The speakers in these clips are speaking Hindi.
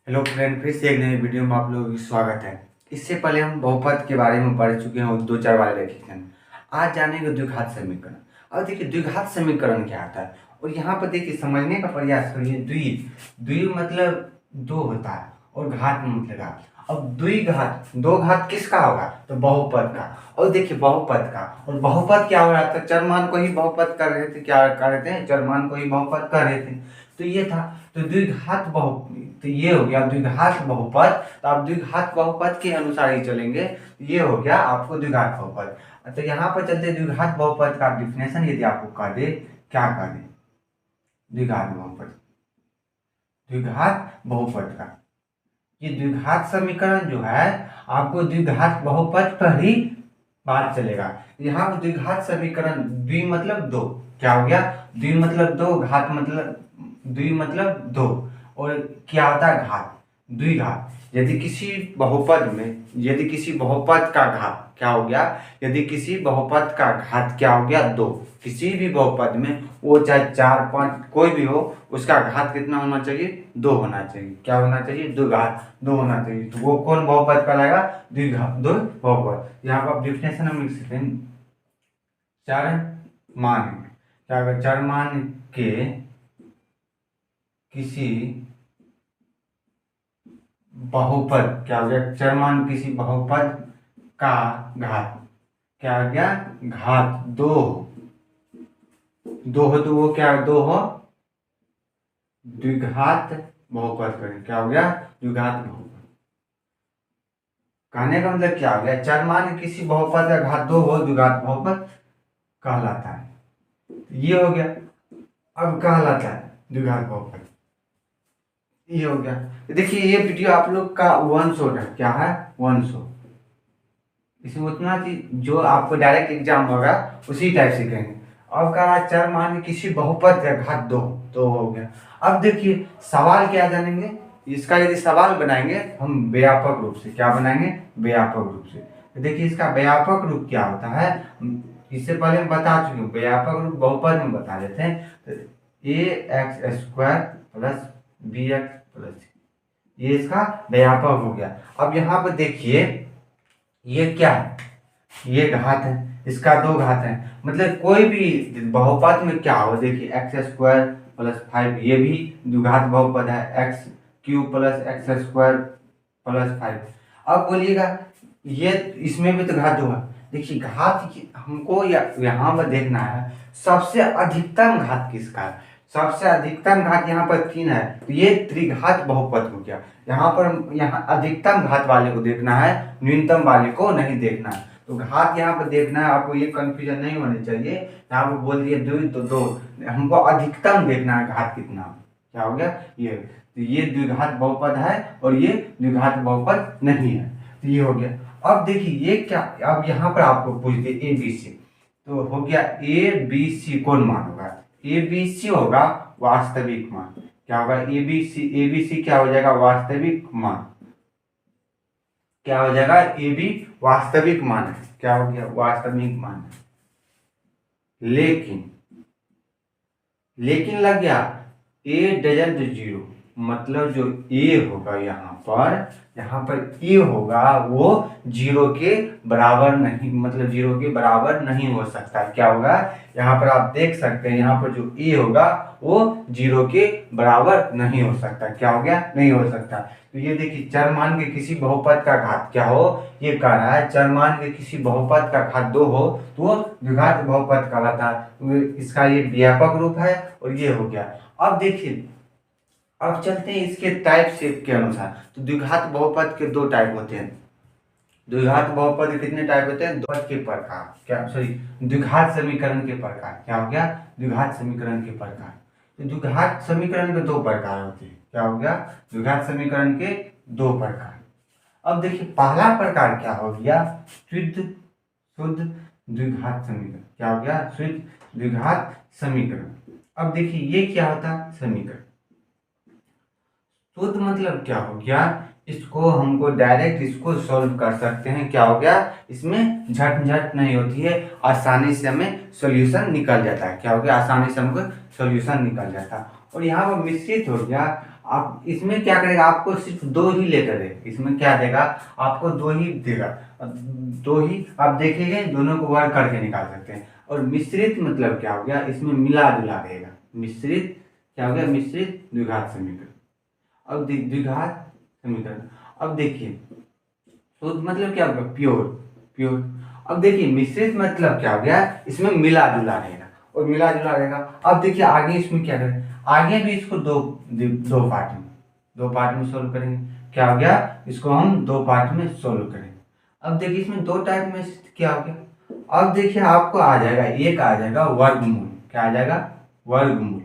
हेलो फ्रेंड, फिर से एक नई वीडियो में आप लोगों का स्वागत है। इससे पहले हम बहुपद के बारे में पढ़ चुके हैं और दो चार बार देखे थे। आज जानेंगे द्विघात समीकरण। अब देखिए द्विघात समीकरण क्या आता है और यहाँ पर देखिए समझने का प्रयास करिए। द्वि मतलब दो होता है और घात मतलब घात। अब द्विघात दो घात किसका होगा? तो बहुपद का। और देखिए बहुपद का, और बहुपद क्या हो रहा था? चरमान को ही बहुपद कर रहे थे। क्या कर रहे थे? चरमान को ही बहुपद कर रहे थे। तो ये था, तो द्विघात तो ये हो गया द्विघात बहुपद। तो आप द्विघात बहुपद के अनुसार ही चलेंगे। ये हो गया आपको द्विघात बहुपद। तो यहाँ पर चलते द्विघात बहुपद का डिफिनेशन यदि आपको कह दे, क्या कह दे? द्विघात बहुपद, द्विघात बहुपद का ये द्विघात समीकरण जो है आपको द्विघात बहुपद पर ही बात चलेगा। यहाँ पर द्विघात समीकरण, द्वि मतलब दो, क्या हो गया? द्वि मतलब दो, घात मतलब द्वि मतलब दो, और क्या होता है? घात। द्विघात यदि किसी बहुपद में, यदि किसी बहुपद का घात क्या हो गया? यदि किसी बहुपद का घात क्या हो गया? दो। किसी भी बहुपद में वो चाहे 4 5 कोई भी हो, उसका घात कितना होना चाहिए? दो होना चाहिए। क्या होना चाहिए? द्विघात दो होना चाहिए। तो वो कौन बहुपद कहलाएगा? द्विघात दो बहुपद। यहाँ पर डिफिनेशन हम लिख सकते हैं, चरमान, क्या होगा? चरमान के किसी बहुपद, क्या हो गया? चरमान किसी बहुपद का घात, क्या हो गया? घात दो हो तो वो क्या दो हो? द्विघात बहुपद करें। क्या हो गया? द्विघात बहुपद। कहने का मतलब क्या हो गया? चरमान किसी बहुपद का घात दो हो, द्विघात बहुपद कहलाता है। ये हो गया। अब कहलाता है द्विघात बहुपद। ये हो गया। देखिए ये वीडियो आप लोग का 1 शॉट है। क्या है? 1 शॉट। इसमें उतना चीज जो आपको डायरेक्ट एग्जाम होगा उसी टाइप से कहेंगे। अब कहा चरमान किसी बहुपद का घात दो, तो हो गया। अब देखिए सवाल क्या जानेंगे, इसका यदि सवाल बनाएंगे हम व्यापक रूप से। क्या बनाएंगे? व्यापक रूप से। तो देखिए इसका व्यापक रूप क्या होता है, इससे पहले हम बता चुके हैं। व्यापक रूप बहुपद में बता देते हैं। तो a x square plus b x plus, ये इसका व्यापक हो गया। अब यहाँ पर देखिए ये क्या है? ये घात है, इसका दो घात है। मतलब कोई भी बहुपद में क्या हो, देखिए एक्स स्क्वायर प्लस 5, ये भी द्विघात बहुपद है। X cube plus x square plus 5। अब बोलिएगा ये इसमें भी तो घात हुआ। देखिए घात हमको यहाँ पर देखना है सबसे अधिकतम घात किसका है। सबसे अधिकतम घात यहाँ पर 3 है, तो ये त्रिघात बहुपद हो गया। यहाँ अधिकतम घात वाले को देखना है, न्यूनतम वाले को नहीं देखना है। तो घात यहाँ पर देखना है आपको, ये कंफ्यूजन नहीं होनी चाहिए। यहाँ पर बोल दिए दो तो दो, हमको अधिकतम देखना है घात कितना। क्या हो गया? ये द्विघात बहुपद है और ये द्विघात बहुपद नहीं है। तो ये हो गया। अब देखिए ये क्या, अब यहाँ पर आपको पूछ दिए ए बी सी, तो हो गया ए बी सी कौन मान होगा? ए बी सी होगा वास्तविक मान। क्या होगा? ए बी सी क्या हो जाएगा? वास्तविक मान। क्या हो जाएगा? ए बी वास्तविक मान है। क्या हो गया? वास्तविक मान है। लेकिन लग गया ए डजंट जीरो, मतलब जो ए होगा यहाँ पर ए होगा वो जीरो के बराबर नहीं, मतलब जीरो के बराबर नहीं हो सकता। क्या होगा? यहाँ पर आप देख सकते हैं, यहाँ पर जो ए होगा वो जीरो के बराबर नहीं हो सकता। क्या हो गया? नहीं हो सकता। तो ये देखिए चरमान के किसी बहुपद का घात क्या हो, ये कह रहा है चरमान के किसी बहुपद का घात दो हो तो वो द्विघात बहुपद कहलाता है। तो इसका ये व्यापक रूप है और ये हो गया। अब देखिए, अब चलते हैं इसके टाइप शेप के अनुसार। तो द्विघात बहुपद के दो टाइप होते हैं। द्विघात बहुपद के कितने टाइप होते हैं? दो के प्रकार, क्या सॉरी द्विघात समीकरण के प्रकार। क्या हो गया? द्विघात समीकरण के प्रकार। तो द्विघात समीकरण के दो प्रकार होते हैं। क्या हो गया? द्विघात समीकरण के दो प्रकार। अब देखिए पहला प्रकार क्या हो गया? शुद्ध द्विघात समीकरण। क्या हो गया? शुद्ध द्विघात समीकरण। अब देखिए ये क्या होता है? समीकरण। शुद्ध मतलब क्या हो गया? इसको हमको डायरेक्ट इसको सॉल्व कर सकते हैं। क्या हो गया? इसमें झट नहीं होती है, आसानी से हमें सॉल्यूशन निकल जाता है। क्या हो गया? आसानी से हमको सॉल्यूशन निकल जाता है। और यहाँ पर मिश्रित हो गया। आप इसमें क्या करेगा, आपको सिर्फ दो ही लेटर है, इसमें क्या देगा, आपको दो ही देगा, दो ही आप देखेंगे, दोनों को वर्ग करके निकाल सकते हैं। और मिश्रित मतलब क्या हो गया, इसमें मिला जुला रहेगा, मिश्रित क्या हो गया, मिश्रित द्विघात समीकरण। अब द्विघात समीकरण, अब देखिए शुद्ध मतलब क्या होगा, प्योर, प्योर। अब देखिए मिश्रित मतलब क्या हो गया, इसमें मिला जुला रहेगा, और मिला जुला रहेगा। अब देखिए आगे इसमें क्या करें, आगे भी इसको दो पार्ट में सोल्व करेंगे। क्या हो गया, इसको हम दो पार्ट में सोल्व करेंगे। अब देखिए इसमें दो टाइप में क्या हो गया, अब देखिए आपको आ जाएगा, एक आ जाएगा वर्गमूल, क्या आ जाएगा, वर्गमूल,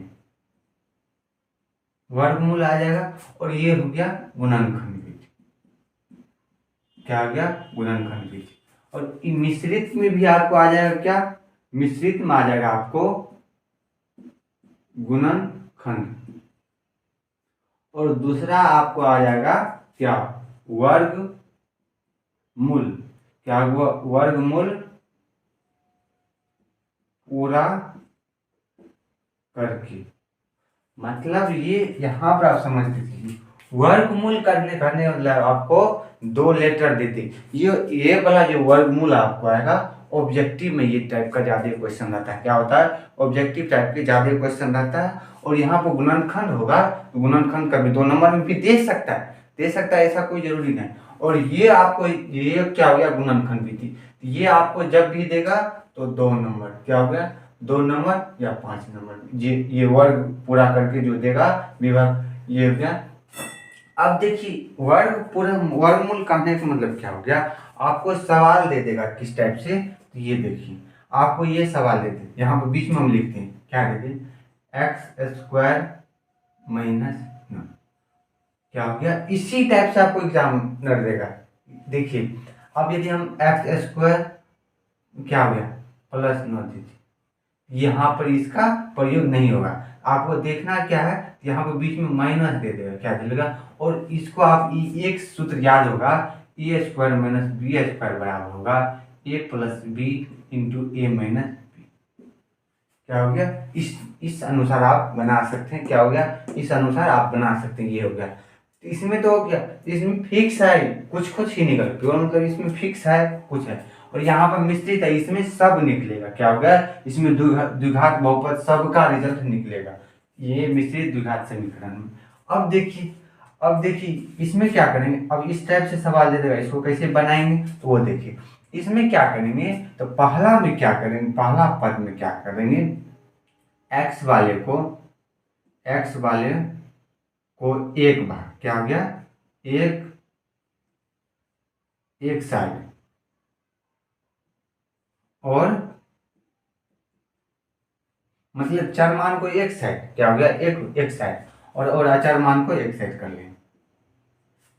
वर्गमूल आ जाएगा। और ये हो गया गुणनखंड विधि, क्या हो गया, गुणनखंड विधि। और मिश्रित में भी आपको आ जाएगा क्या, मिश्रित में आ जाएगा आपको गुणनखंड, और दूसरा आपको आ जाएगा क्या, वर्गमूल, क्या हुआ, वर्गमूल पूरा करके। मतलब ये यहाँ पर आप समझ लीजिए, वर्गमूल करने मतलब आपको दो लेटर देते, ये वाला जो वर्गमूल आपको आएगा, ऑब्जेक्टिव में ये टाइप का ज्यादा क्वेश्चन रहता है। क्या होता है, ऑब्जेक्टिव टाइप के ज्यादा क्वेश्चन रहता है। और यहाँ पर गुणनखंड होगा, तो गुणनखंड कभी 2 नंबर में भी दे सकता है, ऐसा कोई जरूरी नहीं। और ये आपको, ये क्या हो गया, गुणनखंड विधि, ये आपको जब भी देगा तो 2 नंबर, क्या हो गया, 2 नंबर या 5 नंबर, ये वर्ग पूरा करके जो देगा विभाग, ये हो गया। अब देखिए वर्ग पूरा, वर्गमूल करने का मतलब क्या हो गया, आपको सवाल दे देगा किस टाइप से, तो ये देखिए आपको ये सवाल देते, यहाँ पर बीच में हम लिखते हैं, क्या देते, x² माइनस, क्या हो गया, इसी टाइप से आपको एग्जामिनर देगा। देखिए अब यदि हम x² क्या हो गया, +9 दीजिए, यहाँ पर इसका प्रयोग नहीं होगा, आपको देखना क्या है, यहाँ पर बीच में माइनस दे देगा, क्या दे देगा, और इसको आप एक सूत्र याद होगा, a² - b² बराबर होगा a + b × a - b। क्या हो गया, इस अनुसार आप बना सकते हैं, क्या हो गया, इस अनुसार आप बना सकते हैं, ये हो गया। तो इसमें तो क्या, इसमें फिक्स है, कुछ ही निकल, प्योर मतलब इसमें फिक्स है, कुछ है। और यहाँ पर मिश्रित है, इसमें सब निकलेगा, क्या हो गया, इसमें द्विघात बहुपद सबका रिजल्ट निकलेगा, ये मिश्रित द्विघात समीकरण में। अब देखिए इसमें क्या करेंगे, अब इस टाइप से सवाल दे देगा, इसको कैसे बनाएंगे, तो वो देखिए इसमें क्या करेंगे, तो पहला में क्या करेंगे, पहला पद में क्या करेंगे, x वाले को एक बार, क्या हो गया, एक साइड, और मतलब चर मान को एक साइड, क्या हो गया, एक साइड, और अचर मान को एक साइड कर लेंगे,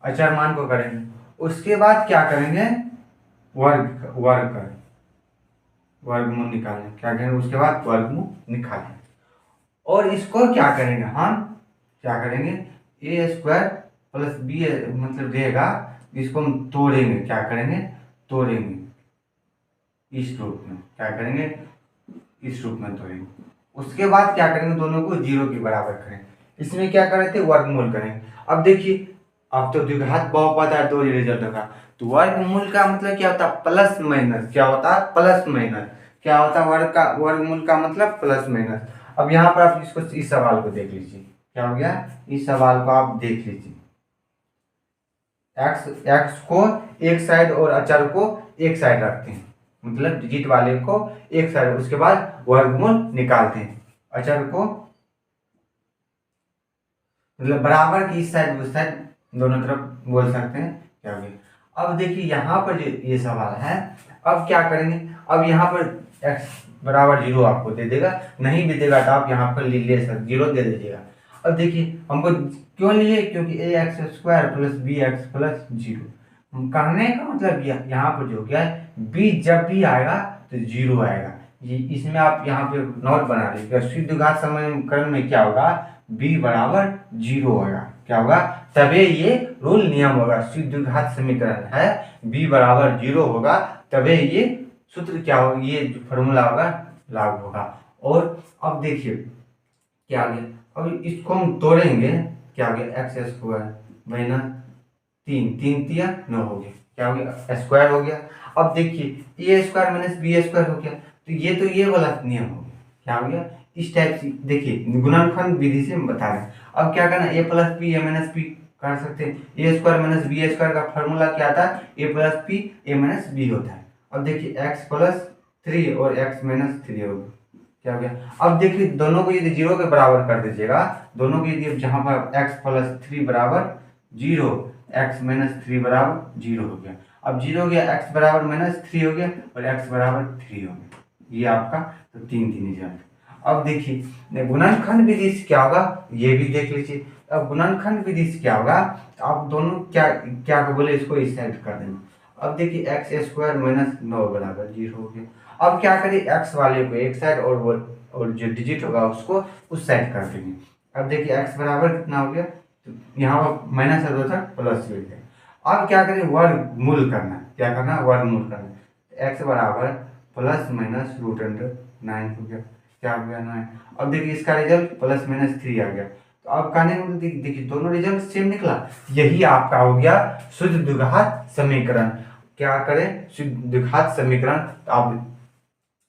अचर मान को करेंगे। उसके बाद क्या करेंगे, वर्गमूल निकालें, क्या करेंगे, उसके बाद वर्गमूल निकालें। और इसको क्या करेंगे, हम क्या करेंगे, a² + b मतलब रहेगा, इसको हम तोड़ेंगे, क्या करेंगे, तोड़ेंगे इस रूप में, क्या करेंगे, इस रूप में तोड़ेंगे। उसके बाद क्या करेंगे, दोनों को 0 के बराबर करें, इसमें क्या कर रहे थे, वर्गमूल करेंगे। अब देखिए अब तो द्विघात बहुपद है, 2 रिजल्ट होगा, तो वर्गमूल का मतलब क्या होता है, प्लस माइनस, क्या होता है, प्लस माइनस, क्या होता है, वर्गमूल का मतलब प्लस माइनस। अब यहाँ पर आप इसको, इस सवाल को देख लीजिए, क्या हो गया, इस सवाल को आप देख लीजिए, x को एक साइड और अचर को एक साइड रखते हैं, मतलब डिजिट वाले को एक साइड, उसके बाद वर्गमूल निकालते हैं, अचर को मतलब बराबर की इस साइड उस साइड दोनों तरफ बोल सकते हैं, क्या हो गया। अब देखिए यहाँ पर जो ये सवाल है, अब क्या करेंगे, अब यहाँ पर x = 0 आपको दे देगा, नहीं भी देगा तो आप यहाँ पर ले सकते, 0 दे दीजिएगा। अब देखिए हमको क्यों लिए, क्योंकि ax² + bx + 0, कहने का मतलब यहाँ पर जो क्या है, b जब भी आएगा तो 0 आएगा, ये इसमें आप यहाँ पे नोट बना लीजिएगा, शुद्ध द्विघात समीकरण में क्या होगा, b = 0 होगा, क्या होगा, तभी ये रूल नियम होगा, शुद्ध द्विघात समीकरण है, b = 0 होगा, तभी ये सूत्र क्या होगा, ये जो फॉर्मूला होगा लागू होगा। और अब देखिए क्या आ गया, अब इसको हम तोड़ेंगे, क्या हो गया एक्स स्क्वायर माइनस 3 9 हो गया, क्या हो गया स्क्वायर हो गया। अब देखिए ए स्क्वायर माइनस बी स्क्वायर हो गया, तो ये वाला नियम हो गया, क्या हो गया इस टाइप से। देखिए गुणनखंड विधि से हम बता रहे हैं। अब क्या करना, ए प्लस बी ए माइनस बी कर सकते हैं। ए स्क्वायर माइनस बी स्क्वायर का फॉर्मूला क्या था, ए प्लस बी ए माइनस बी होता है। अब देखिए एक्स प्लस 3 और एक्स माइनस 3 हो गया, क्या हो गया। अब देखिए दोनों को यदि 0 के बराबर कर दीजिएगा, दोनों को यदि जहां पर एक्स प्लस 3 बराबर 0, एक्स माइनस 3 बराबर 0 हो गया। अब 0 हो गया, एक्स बराबर माइनस 3 हो गया और एक्स बराबर 3 हो गया, ये आपका तो 3 रिजल्ट। अब देखिए गुणनखंड विधि से क्या होगा, ये भी देख लीजिए। अब गुणनखंड विधि से क्या होगा, आप दोनों क्या क्या को बोले इसको इस साइड कर देना। अब देखिए एक्स स्क्वायर माइनस 9 बराबर 0 हो गया। अब क्या करिए एक्स वाले को एक साइड और जो डिजिट होगा उसको उस साइड कर देंगे। अब देखिए एक्स बराबर कितना हो गया, तो यहाँ पर माइनस है था प्लस हो गया। अब क्या करें वर्गमूल करना, क्या करना वर्गमूल करना। एक्स बराबर प्लस माइनस रूट अंडर 9 हो गया, क्या हो गया 9। अब देखिए इसका रिजल्ट प्लस माइनस 3 आ गया। तो अब कहने को देखिए दोनों रिजल्ट सेम निकला, यही आपका हो गया शुद्ध द्विघात समीकरण। क्या करें शुद्ध द्विघात समीकरण, तो आप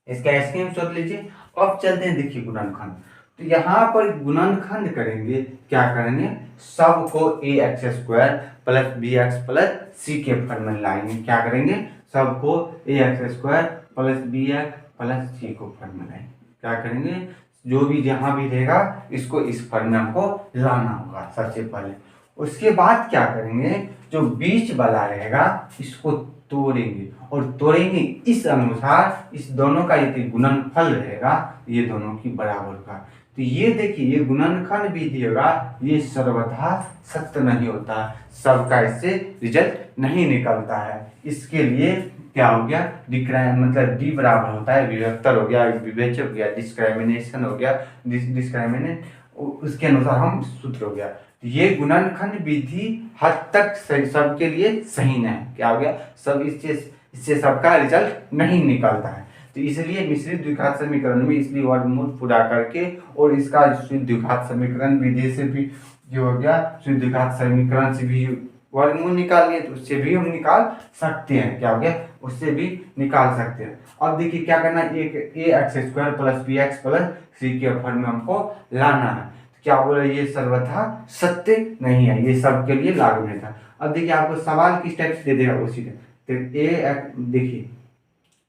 इसका स्क्रीनशॉट लीजिए। अब चलते हैं देखिए गुणनखंड। तो यहाँ पर गुणनखंड करेंगे, क्या करेंगे सबको a x square plus b x plus c के फॉर्म में लाएंगे। क्या करेंगे सबको a x square plus b x plus c को फॉर्म में लाएंगे। क्या करेंगे जो भी जहां भी रहेगा इसको इस फॉर्म में हमको लाना होगा सबसे पहले। उसके बाद क्या करेंगे जो बीच वाला रहेगा इसको तोड़ेंगे और तोड़ेंगे इस अनुसार, इस दोनों का यदि गुणनफल रहेगा ये दोनों की बराबर का। तो ये देखिए ये गुणनखंड विधि होगा, ये सर्वथा सत्य नहीं होता, सबका इससे रिजल्ट नहीं निकलता है। इसके लिए क्या हो गया मतलब डी बराबर होता है विभक्तर हो गया, विवेचक हो गया, डिस्क्रिमिनेशन हो गया, डिस्क्रिमिनेट उसके अनुसार हम सूत्र हो गया। ये गुणनखंड विधि हद तक सबके लिए सही नहीं, क्या हो गया सब इससे सबका रिजल्ट नहीं निकलता है। तो इसलिए मिश्रित द्विघात समीकरण में इसलिए वर्गमूल पूरा करके और इसका शुद्ध द्विघात समीकरण विधि से भी जो हो गया शुद्ध द्विघात समीकरण से भी वर्गमूल निकाल लिए, तो उससे भी हम निकाल सकते हैं, क्या हो गया उससे भी निकाल सकते हैं। अब देखिए क्या करना है, एक a x square plus b x plus c के फॉर्म में हमको लाना है। क्या बोला ये सर्वथा सत्य नहीं है, ये सबके लिए लागू नहीं था। अब देखिए आपको सवाल किस टाइप से दे देगा उसी टाइप, तो ए देखिए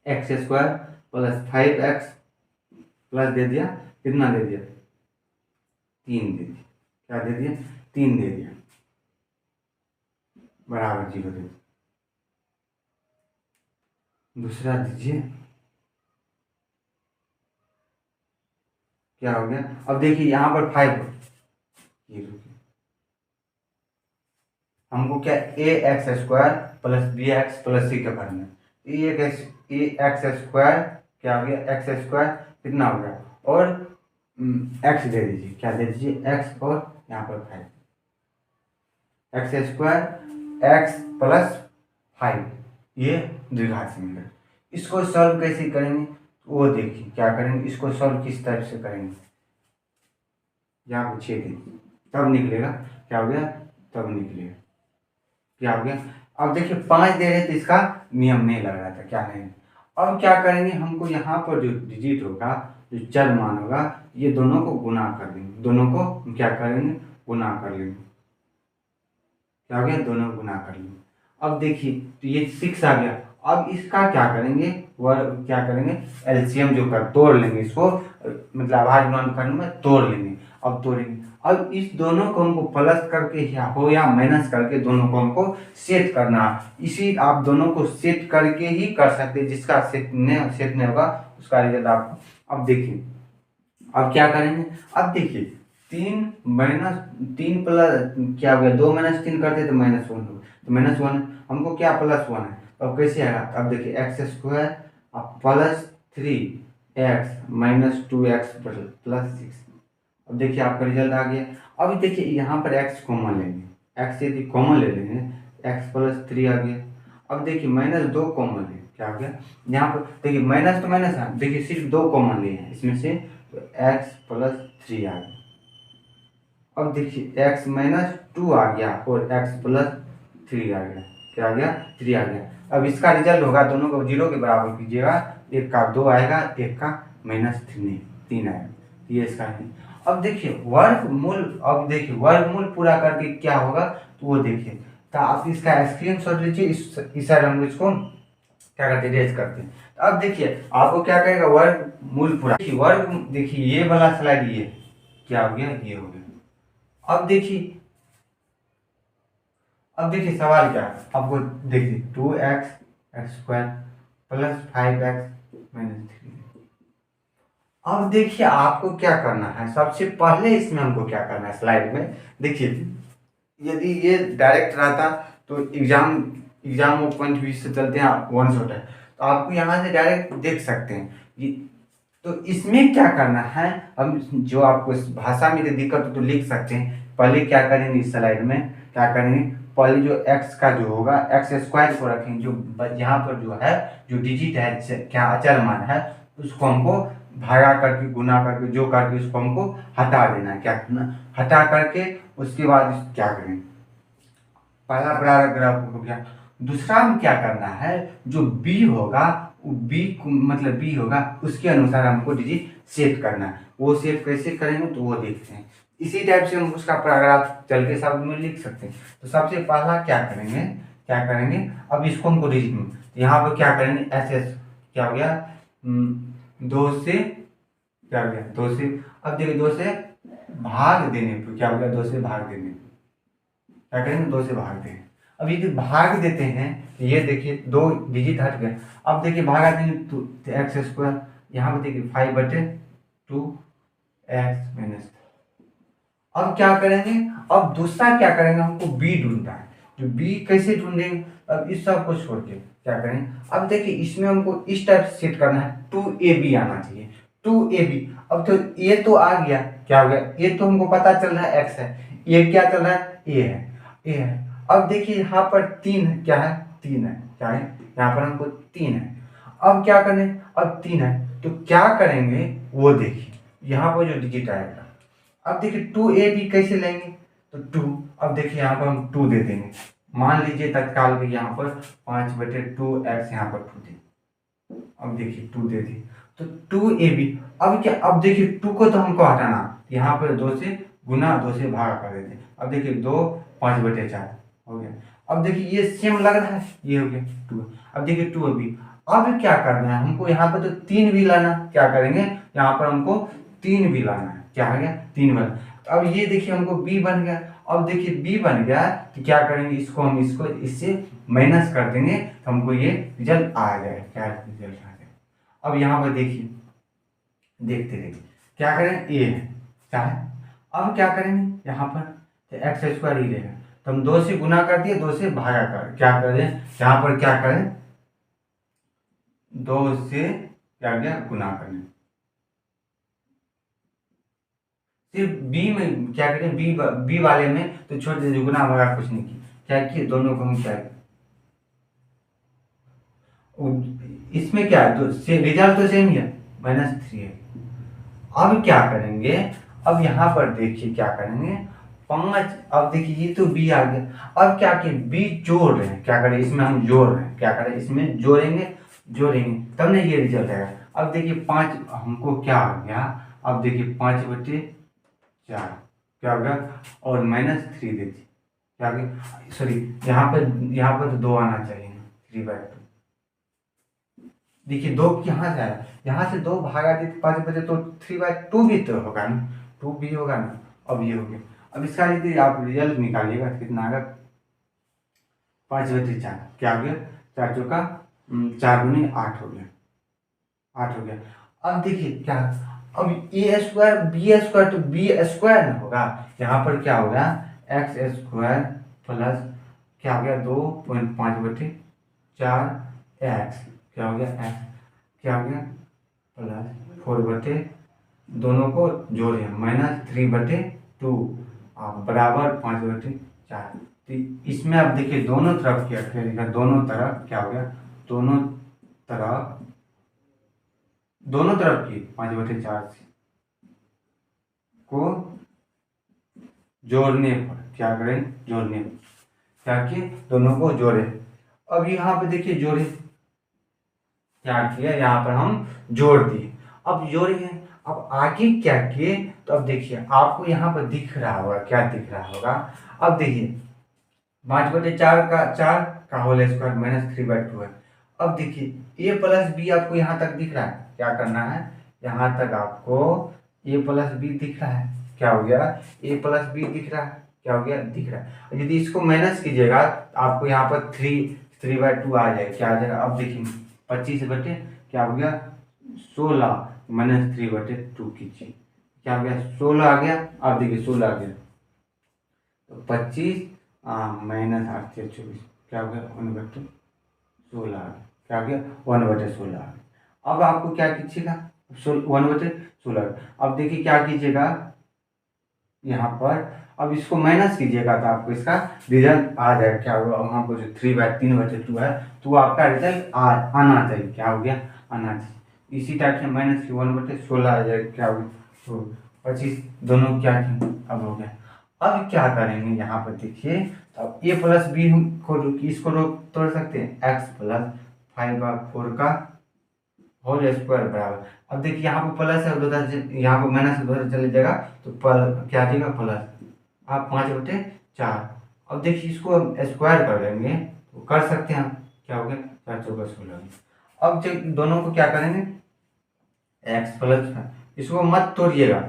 x square plus 5x plus दे दिया, कितना दे दिया 3 दे दिया, क्या दे दिया 3 दे दिया बराबर 0 दे दिया। दूसरा दीजिए, क्या हो गया। अब देखिए यहाँ पर 5 हमको क्या a x square plus b x plus c के फॉर्म में ए एक्स स्क्वायर क्या हो गया एक्स स्क्वायर कितना हो गया और एक्स दे दीजिए, क्या दे दीजिए एक्स और यहाँ पर 5 एक्स स्क्वायर एक्स प्लस 5, ये द्विघात समीकरण। इसको सॉल्व कैसे करेंगे वो देखिए, क्या करेंगे इसको सॉल्व किस टाइप से करेंगे, यहाँ पर 6 देखिए तब निकलेगा, क्या हो गया तब निकलेगा, क्या हो गया। अब देखिए 5 दे रहे तो इसका नियम नहीं लग रहा था, क्या नहीं। अब क्या करेंगे हमको यहाँ पर जो डिजिट होगा जो चर मान होगा ये दोनों को गुना कर देंगे, दोनों को क्या करेंगे गुना कर लेंगे, क्या हो गया दोनों को गुना कर लेंगे। अब देखिए तो ये 6 आ गया। अब इसका क्या करेंगे क्या करेंगे एलसीएम जो कर तोड़ लेंगे इसको, मतलब अभाज्य गुणनखंड में तोड़ लेंगे। अब तोड़ेंगे, अब इस दोनों को हमको प्लस करके या माइनस करके दोनों को हमको सेट करना। इसी आप दोनों को सेट करके ही कर सकते हैं, जिसका सेट नहीं होगा उसका रिजल्ट आपको। अब देखिए अब क्या करेंगे, अब देखिए 3 प्लस क्या हो गया 2 माइनस 3 करते तो -1 होगा, तो -1 हमको क्या +1 है। अब कैसे आएगा, अब देखिए x square plus 3x minus 2x plus 6। अब देखिए आपका रिजल्ट आ गया। अब देखिए यहाँ पर x कॉमन लेंगे, x यदि कॉमन ले लेंगे x प्लस 3 आ गया। अब देखिए -2 कॉमन ले, क्या हो गया यहाँ पर देखिए माइनस तो माइनस है, देखिए सिर्फ 2 कॉमन लिए हैं इसमें से, तो x प्लस 3 आ गया। अब देखिए x माइनस टू आ गया और x प्लस थ्री आ गया। क्या आ गया? थ्री आ गया। अब इसका रिजल्ट होगा, दोनों को जीरो के बराबर कीजिएगा, एक का दो आएगा, एक का माइनस तीन आएगा। ये इसका है। अब देखिए वर्गमूल, अब देखिए वर्गमूल पूरा करके क्या होगा तो वो देखिए। तो आप इसका स्क्रीनशॉट लीजिए, इस साइड हम इसको क्या करते हैं, रेज करते हैं। तो अब देखिए आपको क्या कहेगा, वर्गमूल पूरा। वर्ग देखिए ये वाला स्लाइड, ये क्या हो गया, ये हो गया। अब देखिए सवाल क्या है आपको, देखिए 2x² प्लस 5x माइनस 3। अब देखिए आपको क्या करना है, सबसे पहले इसमें हमको क्या करना है, स्लाइड में देखिए, यदि ये डायरेक्ट रहता तो एग्जाम पॉइंट व्यू से चलते हैं, वन शॉट है तो आपको यहाँ से डायरेक्ट देख सकते हैं ये। तो इसमें क्या करना है, हम जो आपको इस भाषा में यदि दिक्कत हो तो लिख सकते हैं। पहले क्या करेंगे, इस स्लाइड में क्या करेंगे, पहले जो x का जो होगा x² को रखेंगे, जो यहाँ पर जो है जो डिजिट है, क्या अचर मान है, उसको हमको भागा करके गुना करके जो करके उसको हमको हटा देना है। क्या करना, हटा करके उसके बाद क्या करेंगे, पहला पैराग्राफ हो गया। दूसरा में क्या करना है, जो बी होगा बी मतलब बी होगा उसके अनुसार हमको डिजिट सेट करना है। वो सेट कैसे करेंगे तो वो देखते हैं। इसी टाइप से हम उसका पैराग्राफ चल के शब्द में लिख सकते हैं। तो सबसे पहला क्या करेंगे, अब इसको हमको डिजिट में यहाँ पर क्या करेंगे, एस क्या हो गया, दो से क्या हो गया, दो से, अब देखिए दो से भाग देने पर क्या हो गया, दो से भाग देने पर क्या करेंगे, दो से भाग दें। अब यदि भाग देते हैं तो ये देखिए दो डिजिट हट गए। अब देखिए भागा देंगे तो x², यहाँ पर देखिए 5/2 x माइनस। अब क्या करेंगे, अब दूसरा क्या करेंगे, हमको b ढूंढना है। जो b कैसे ढूंढेंगे, अब इस सब को छोड़ के क्या करेंगे, अब देखिए इसमें हमको इस टाइप से सेट करना है, 2ab आना चाहिए, 2ab। अब तो ये तो आ गया, क्या हो गया, ये तो हमको पता चल रहा है x है, ये क्या चल रहा है, a है, a है। अब देखिए यहाँ पर तीन है, क्या है, तीन है, क्या है, यहाँ पर हमको तीन है। अब क्या करें, अब तीन है तो क्या करेंगे वो देखिए, यहाँ पर जो डिजिट आएगा, अब देखिए 2ab कैसे लेंगे तो 2, अब देखिए यहाँ पर हम 2 दे देंगे, मान लीजिए तत्काल के यहाँ पर 5/2x यहाँ पर 2 दे, अब देखिए 2 दे दी तो 2ab। अब क्या, अब देखिए 2 को तो हमको हटाना, यहाँ पर 2 से गुना 2 से भाग कर देते। अब देखिए 2 5/4 हो गया। अब देखिए ये सेम लग रहा है, ये हो गया 2। अब देखिए 2ab। अब क्या करना है हमको, यहाँ पर तो 3 भी लाना, क्या करेंगे, यहाँ पर हमको 3 भी लाना है, क्या हो गया, 3 बना। तो अब ये देखिए हमको b बन गया। अब देखिए b बन गया तो क्या करेंगे, हम इसको इससे माइनस कर देंगे तो हमको ये रिजल्ट आ जाएगा, क्या रिजल्ट आ जाएगा। अब यहाँ पर देखिए, देखते रहिए क्या करें, a है, क्या है। अब क्या करेंगे यहाँ पर, तो x² ही रहेगा, तो हम 2 से गुना कर दिए, 2 से भागा कर क्या करें, यहाँ पर क्या करें, 2 से क्या गया, गुना करें। सिर्फ बी में क्या करें, बी वाले में तो छोड़ दीजिए, गुना भागा कुछ नहीं की, क्या किए, दोनों को हम क्या, इसमें क्या है, तो रिजल्ट तो सेम ही है, -3 है। अब क्या करेंगे, अब यहाँ पर देखिए क्या करेंगे, 5, अब देखिए ये तो बी आ गया। अब क्या किए, बी जोड़ रहे हैं, क्या करें, इसमें हम जोड़ रहे हैं, क्या करें, इसमें जोड़ेंगे तब ना ये रिजल्ट आएगा। अब देखिए 5 हमको क्या हो गया, अब देखिए 5/4 क्या हो गया, और -3 दे दी, क्या हो गया, सॉरी यहाँ पर तो 2 आना चाहिए, 3/2। देखिए 2 यहाँ से आया, यहाँ से 2 भागा दी 5/2 तो 3/2 भी तो होगा ना, 2 भी होगा ना। अब ये हो गया। अब इसका यदि आप रिजल्ट निकालिएगा कितना आएगा, 5/4 क्या हो गया, 4 चौका 4×8 हो गया, 8 हो गया। अब देखिए क्या, अब a² b² तो b² ना होगा, यहाँ पर क्या होगा, x² प्लस क्या हो गया, 2.5/4x क्या हो गया, x क्या हो गया, प्लस 4/, दोनों को जोड़े -3/2 बराबर 5/4। तो इसमें अब देखिए दोनों तरफ क्या करेगा, दोनों तरफ क्या हो गया, तरफ दोनों तरफ की 5/4 को जोड़ने पर क्या करें, जोड़ने पर क्या किए, दोनों को जोड़े। अब यहाँ पे देखिए जोड़े, क्या किया, यहाँ पर हम जोड़ दिए। अब जोड़े हैं, अब आगे क्या किए, तो अब देखिए आपको यहाँ पर दिख रहा होगा, क्या दिख रहा होगा, अब देखिए 5/4 का 4 का होल स्क्वायर -3/2 है। अब देखिए a प्लस बी आपको यहाँ तक दिख रहा है, क्या करना है, यहाँ तक आपको a प्लस बी दिख रहा है, क्या हो गया, a प्लस बी दिख रहा है, क्या हो गया, दिख रहा है। यदि इसको माइनस कीजिएगा तो आपको यहाँ पर 3/2 आ जाएगा, क्या आ जाएगा, अब देखिए 25 बटे क्या हो गया 16 -3/2 कीजिए, क्या हो गया 16 आ गया। अब देखिए 16 आ गया तो 25 -8 से 24 क्या हो गया 1/16 आ गया, क्या हो गया 1/16 आ गया। अब आपको क्या कीजिएगा 1/16, अब देखिए क्या कीजिएगा यहाँ पर, अब इसको माइनस कीजिएगा तो आपको इसका रिजल्ट आ जाएगा, क्या होगा वहाँ पर जो 3/2 है तो वो आपका रिजल्ट आना चाहिए, क्या हो गया, आना चाहिए। इसी टाइप से माइनस 1/16 आ जाएगा, क्या हो गया तो 25, दोनों क्या किए अब हो गया। अब क्या करेंगे यहाँ पर देखिए, तो अब a प्लस बी को इसको रोक तोड़ सकते हैं, x प्लस 5/4 का होल स्क्वायर बराबर, अब देखिए यहाँ पर प्लस है उधर, यहाँ पर माइनस उधर चले जाएगा तो क्या आ जाएगा प्लस, आप 5/4। अब देखिए इसको हम स्क्वायर कर लेंगे तो कर सकते हैं हम, क्या हो गया 4×4 = 16। अब जब दोनों को क्या करेंगे एक्स प्लस, इसको मत तोड़िएगा,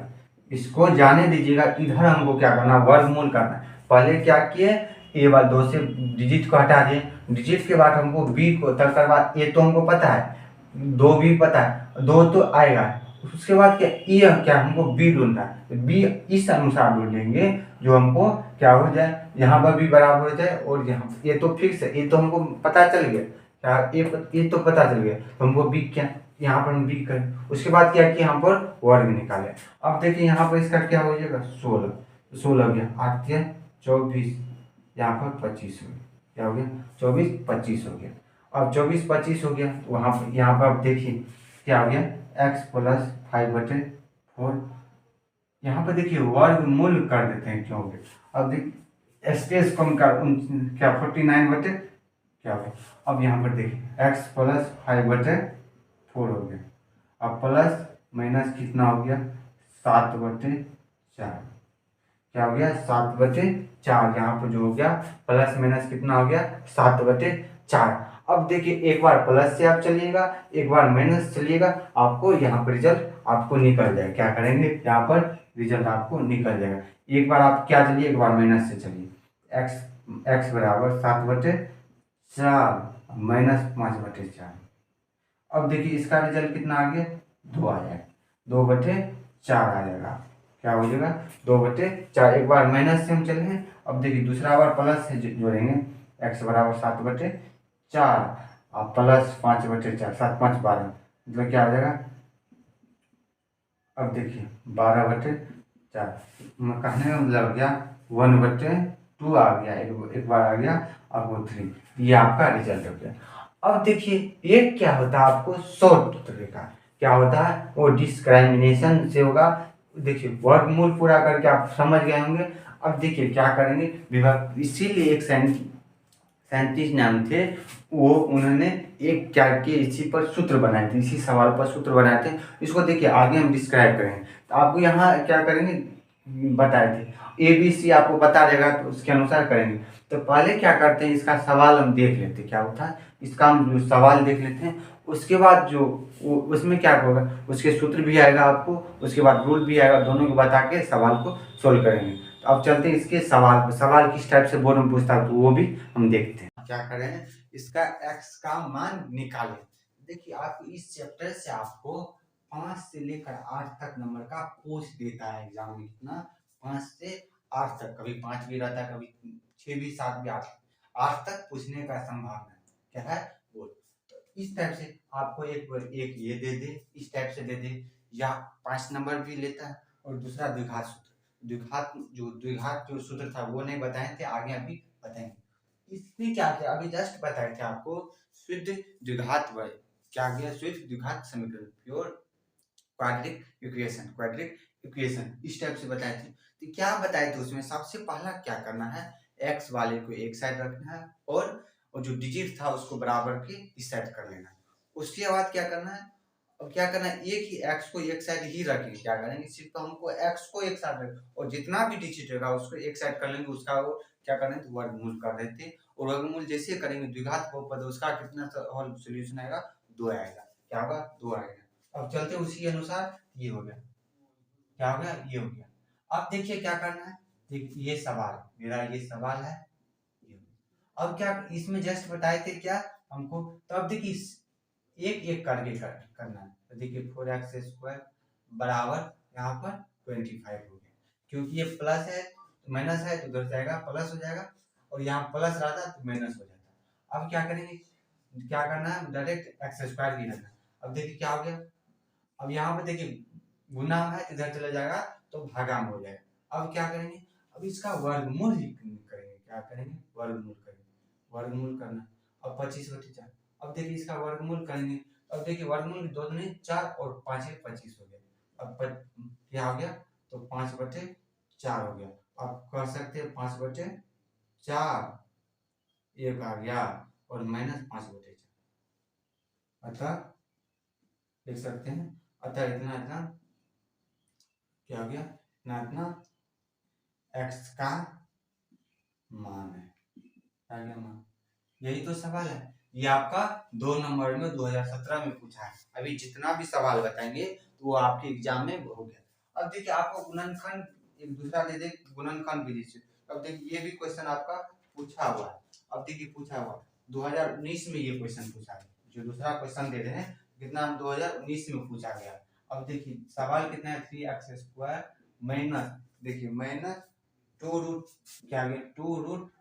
इसको जाने दीजिएगा, इधर हमको क्या करना वर्गमूल करना है। पहले क्या किए ए बार 2 से डिजिट को हटा दिए, डिजिट के बाद हमको बी को, तक बाद ए तो हमको पता है, 2 भी पता है, 2 तो आएगा, उसके बाद क्या ई क्या हमको बी ढूंढना है, बी इस अनुसार ढूंढेंगे जो हमको क्या हो जाए, यहाँ पर भी बराबर हो जाए और यहाँ ये तो फिक्स है, ये तो हमको पता चल गया, क्या ये तो पता चल गया, तो हमको बी क्या यहाँ पर हम बी करें। उसके बाद क्या किया यहाँ पर वर्ग निकाले। अब देखिए यहाँ पर इसका क्या हो जाएगा 16, 16 गया 8 या 24, यहाँ पर 25 हो गया, क्या हो गया 24 25 हो गया। अब 24 25 हो गया तो वहाँ पर यहाँ पर आप देखिए क्या हो गया x प्लस 5/4, यहाँ पर देखिए वर्गमूल कर देते हैं क्यों हो गया। अब देखिए स्पेस कम कर क्या 49 बटे क्या हो गया। अब यहाँ पर देखिए x प्लस 5/4 हो गया, अब प्लस माइनस कितना हो गया 7/4, क्या हो गया 7/4, यहाँ पर जो हो गया प्लस माइनस कितना हो गया 7/4। अब देखिए एक बार प्लस से आप चलिएगा, एक बार माइनस चलिएगा, आपको यहाँ पर रिजल्ट आपको निकल जाएगा, क्या करेंगे यहाँ पर रिजल्ट आपको निकल जाएगा। एक बार आप क्या चलिए, एक बार माइनस से चलिए, x बराबर 7/4 -5/4। अब देखिए इसका रिजल्ट कितना आ गया 2 आ जाएगा, 2/4 आ जाएगा, क्या हो जाएगा 2/4। एक बार माइनस से हम चले हैं, अब देखिए दूसरा बार प्लस से जोड़ेंगे, x बराबर 7/4 और प्लस 5/4, 7 5 12, मतलब क्या आ जाएगा, अब देखिए 12/4, कहने का मतलब गया 1/2 आ गया, एक बार आ गया, अब वो 3, ये आपका रिजल्ट हो गया। अब देखिए एक क्या होता है आपको शॉर्ट तरीका, क्या होता है वो डिस्क्रिमिनेशन से होगा। देखिए वर्गमूल पूरा करके आप समझ गए होंगे। अब देखिए क्या करेंगे विभाग, इसीलिए एक साइंटिस्ट नाम थे, वो उन्होंने एक क्या किए इसी पर सूत्र बनाए थे, इसी सवाल पर सूत्र बनाए थे। इसको देखिए आगे हम डिस्क्राइब करेंगे, तो आपको यहाँ क्या करेंगे बताए थे, ए बी सी आपको बता देगा तो उसके अनुसार करेंगे। तो पहले क्या करते हैं इसका सवाल हम देख लेते हैं क्या होता है, इसका हम जो सवाल देख लेते हैं, उसके बाद जो उसमें क्या होगा उसके सूत्र भी आएगा आपको, उसके बाद रूल भी आएगा, दोनों को बता के सवाल को सोल्व करेंगे। तो अब चलते हैं इसके सवाल, सवाल किस टाइप से बोर्ड में पूछता है तो वो भी हम देखते हैं। क्या करें इसका x का मान निकालें। देखिए आप इस चैप्टर से आपको 5 से लेकर 8 तक नंबर का पूछ देता है एग्जाम में, कितना 5 से 8 तक, कभी 5 भी रहता है, कभी 6 भी 7 भी 8 तक पूछने का संभावना है, क्या है वो। तो इस टाइप से आपको एक ये दे दे, इस टाइप से दे दे, या 5 नंबर भी लेता है, और दूसरा द्विघात सूत्र, द्विघात जो सूत्र था वो नहीं बताए थे, आगे अभी बताएंगे। इसने क्या किया अभी जस्ट बताए थे आपको, शुद्ध द्विघात क्या गया शुद्ध द्विघात समीकरण, प्योर क्वाड्रिक इक्वेशन, इस टाइप से बताए थे। तो क्या बताए थे उसमें, सबसे पहला क्या करना है, एक्स वाले को एक साइड रखना है और जो डिजिट था उसको बराबर के इस साइड कर लेना है। उसके बाद क्या करना है, अब क्या करना है, एक ही एक्स को एक साइड ही रखेंगे, क्या करेंगे सिर्फ हमको एक्स को एक साइड रखें और जितना भी डिजिट होगा उसको एक साइड कर लेंगे, उसका वो क्या करना है वर्गमूल कर देते हैं। और वर्गमूल जैसे करेंगे द्विघात बहुपद उसका कितना सोल्यूशन आएगा, 2 आएगा। क्या होगा, 2 आएगा। अब चलते उसी अनुसार, ये हो गया, क्या हो गया, ये हो गया। अब देखिए क्या करना है, देखिए ये सवाल, मेरा ये सवाल है, ये। अब क्या इसमें जस्ट बताए थे क्या हमको, तो अब देखिए एक एक करके करना है। तो देखिए 4x² बराबर यहाँ पर 25 हो गया, क्योंकि ये प्लस है तो माइनस है तो उधर जाएगा प्लस हो जाएगा, और यहाँ प्लस रहता तो माइनस हो जाता। अब क्या करेंगे, क्या करना है, डायरेक्ट x² की रखना। अब देखिए क्या हो गया, अब यहाँ पे देखिए गुना है तो इधर चला जाएगा तो भागा में हो जाएगा। अब क्या करेंगे, अब इसका वर्गमूल करेंगे, क्या करेंगे, वर्गमूल करेंगे, वर्गमूल करना। अब 25/4, अब देखिए इसका वर्गमूल करेंगे। अब देखिए वर्गमूल 2 दूनी 4 और 5 25 हो गया। अब क्या हो गया, तो 5/4 हो गया। आप कर सकते हैं 5/4 एक आ गया और माइनस 5/4, अतः लिख सकते हैं, अतः इतना इतना क्या हो गया, इतना इतना एक्स का मान है। क्या गया मान, यही तो सवाल है। ये आपका 2 नंबर में 2017 में पूछा है। अभी जितना भी सवाल बताएंगे तो वो आपके एग्जाम में हो गया। अब देखिए आपको गुणनखंड एक दूसरा दे दे, गुणनखंड विधि से। अब देखिए ये भी क्वेश्चन आपका पूछा हुआ है। अब देखिए पूछा हुआ 2019 में ये क्वेश्चन पूछा है, जो दूसरा क्वेश्चन दे रहे हैं कितना 2019 में पूछा गया। अब देखिए सवाल कितना है, 3x² माइनस, देखिए माइनस 2 रूट क्या आ गया, 2 रूट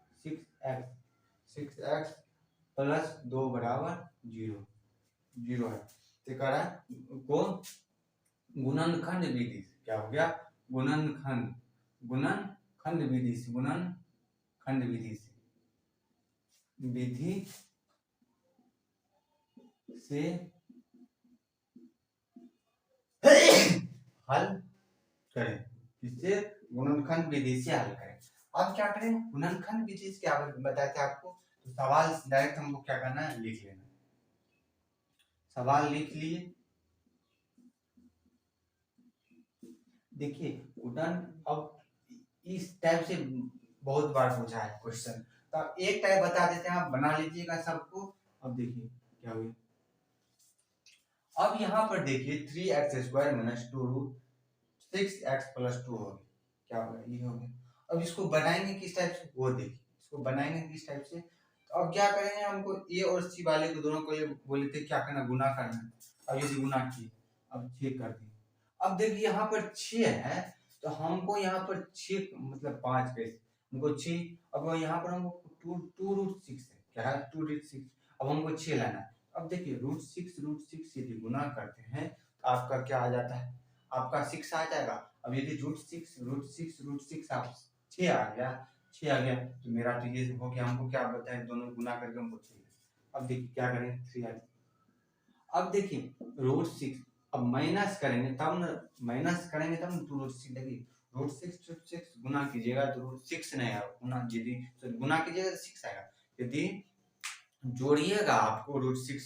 6x प्लस 2 बराबर 0 0 है। तो कह रहा है को गुणनखंड विधि से, क्या हो गया, गुणनखंड गुणनखंड विधि से, गुणनखंड विधि से हल करें, इससे गुणनखंड विधि से हल करें। अब क्या करें, गुणनखंड विधि से क्या बताए थे आपको, तो सवाल डायरेक्ट हमको क्या करना है, लिख लेना। सवाल लिख लिए, देखिए गुणन अब इस टाइप से बहुत बार पूछा है क्वेश्चन, तो आप एक टाइप बता देते हैं, आप बना लीजिएगा सबको। अब देखिए क्या हुआ, अब यहाँ पर देखिए 3x² minus 2 root 6x plus 2 हो गया, क्या होगा, ये हो गया। अब इसको बनाएंगे किस टाइप से, वो देखिए इसको बनाएंगे किस टाइप से। तो अब क्या करेंगे, हमको ए और सी वाले को दोनों को ये बोले थे क्या करना, गुना करना। अब ये गुना किए, अब 6 कर दिए। अब देखिए यहाँ पर 6 है तो हमको यहाँ पर 6 मतलब 5 कैसे, हमको 6, अब यहाँ पर हमको 2 रूट 6 है, क्या है 2 रूट 6। अब हमको 6 लाना है। अब देखिए रूट 6 यदि गुना करते हैं तो आपका क्या आ जाता है, आपका 6 आ जाएगा। अब यदि रूट 6 आप 6 आ गया, 6 आ गया तो मेरा तो ये हो गया, हमको क्या बताए दोनों गुना करके हमको 6। अब देखिए क्या करें, 3 आ गया। अब देखिए रूट 6 अब माइनस करेंगे तब न, माइनस करेंगे तब न, तो रूट 6 देखिए रूट 6 गुना कीजिएगा तो रूट 6 नहीं आएगा, गुना यदि तो गुना कीजिएगा तो 6 आएगा। यदि जोड़िएगा आपको रूट 6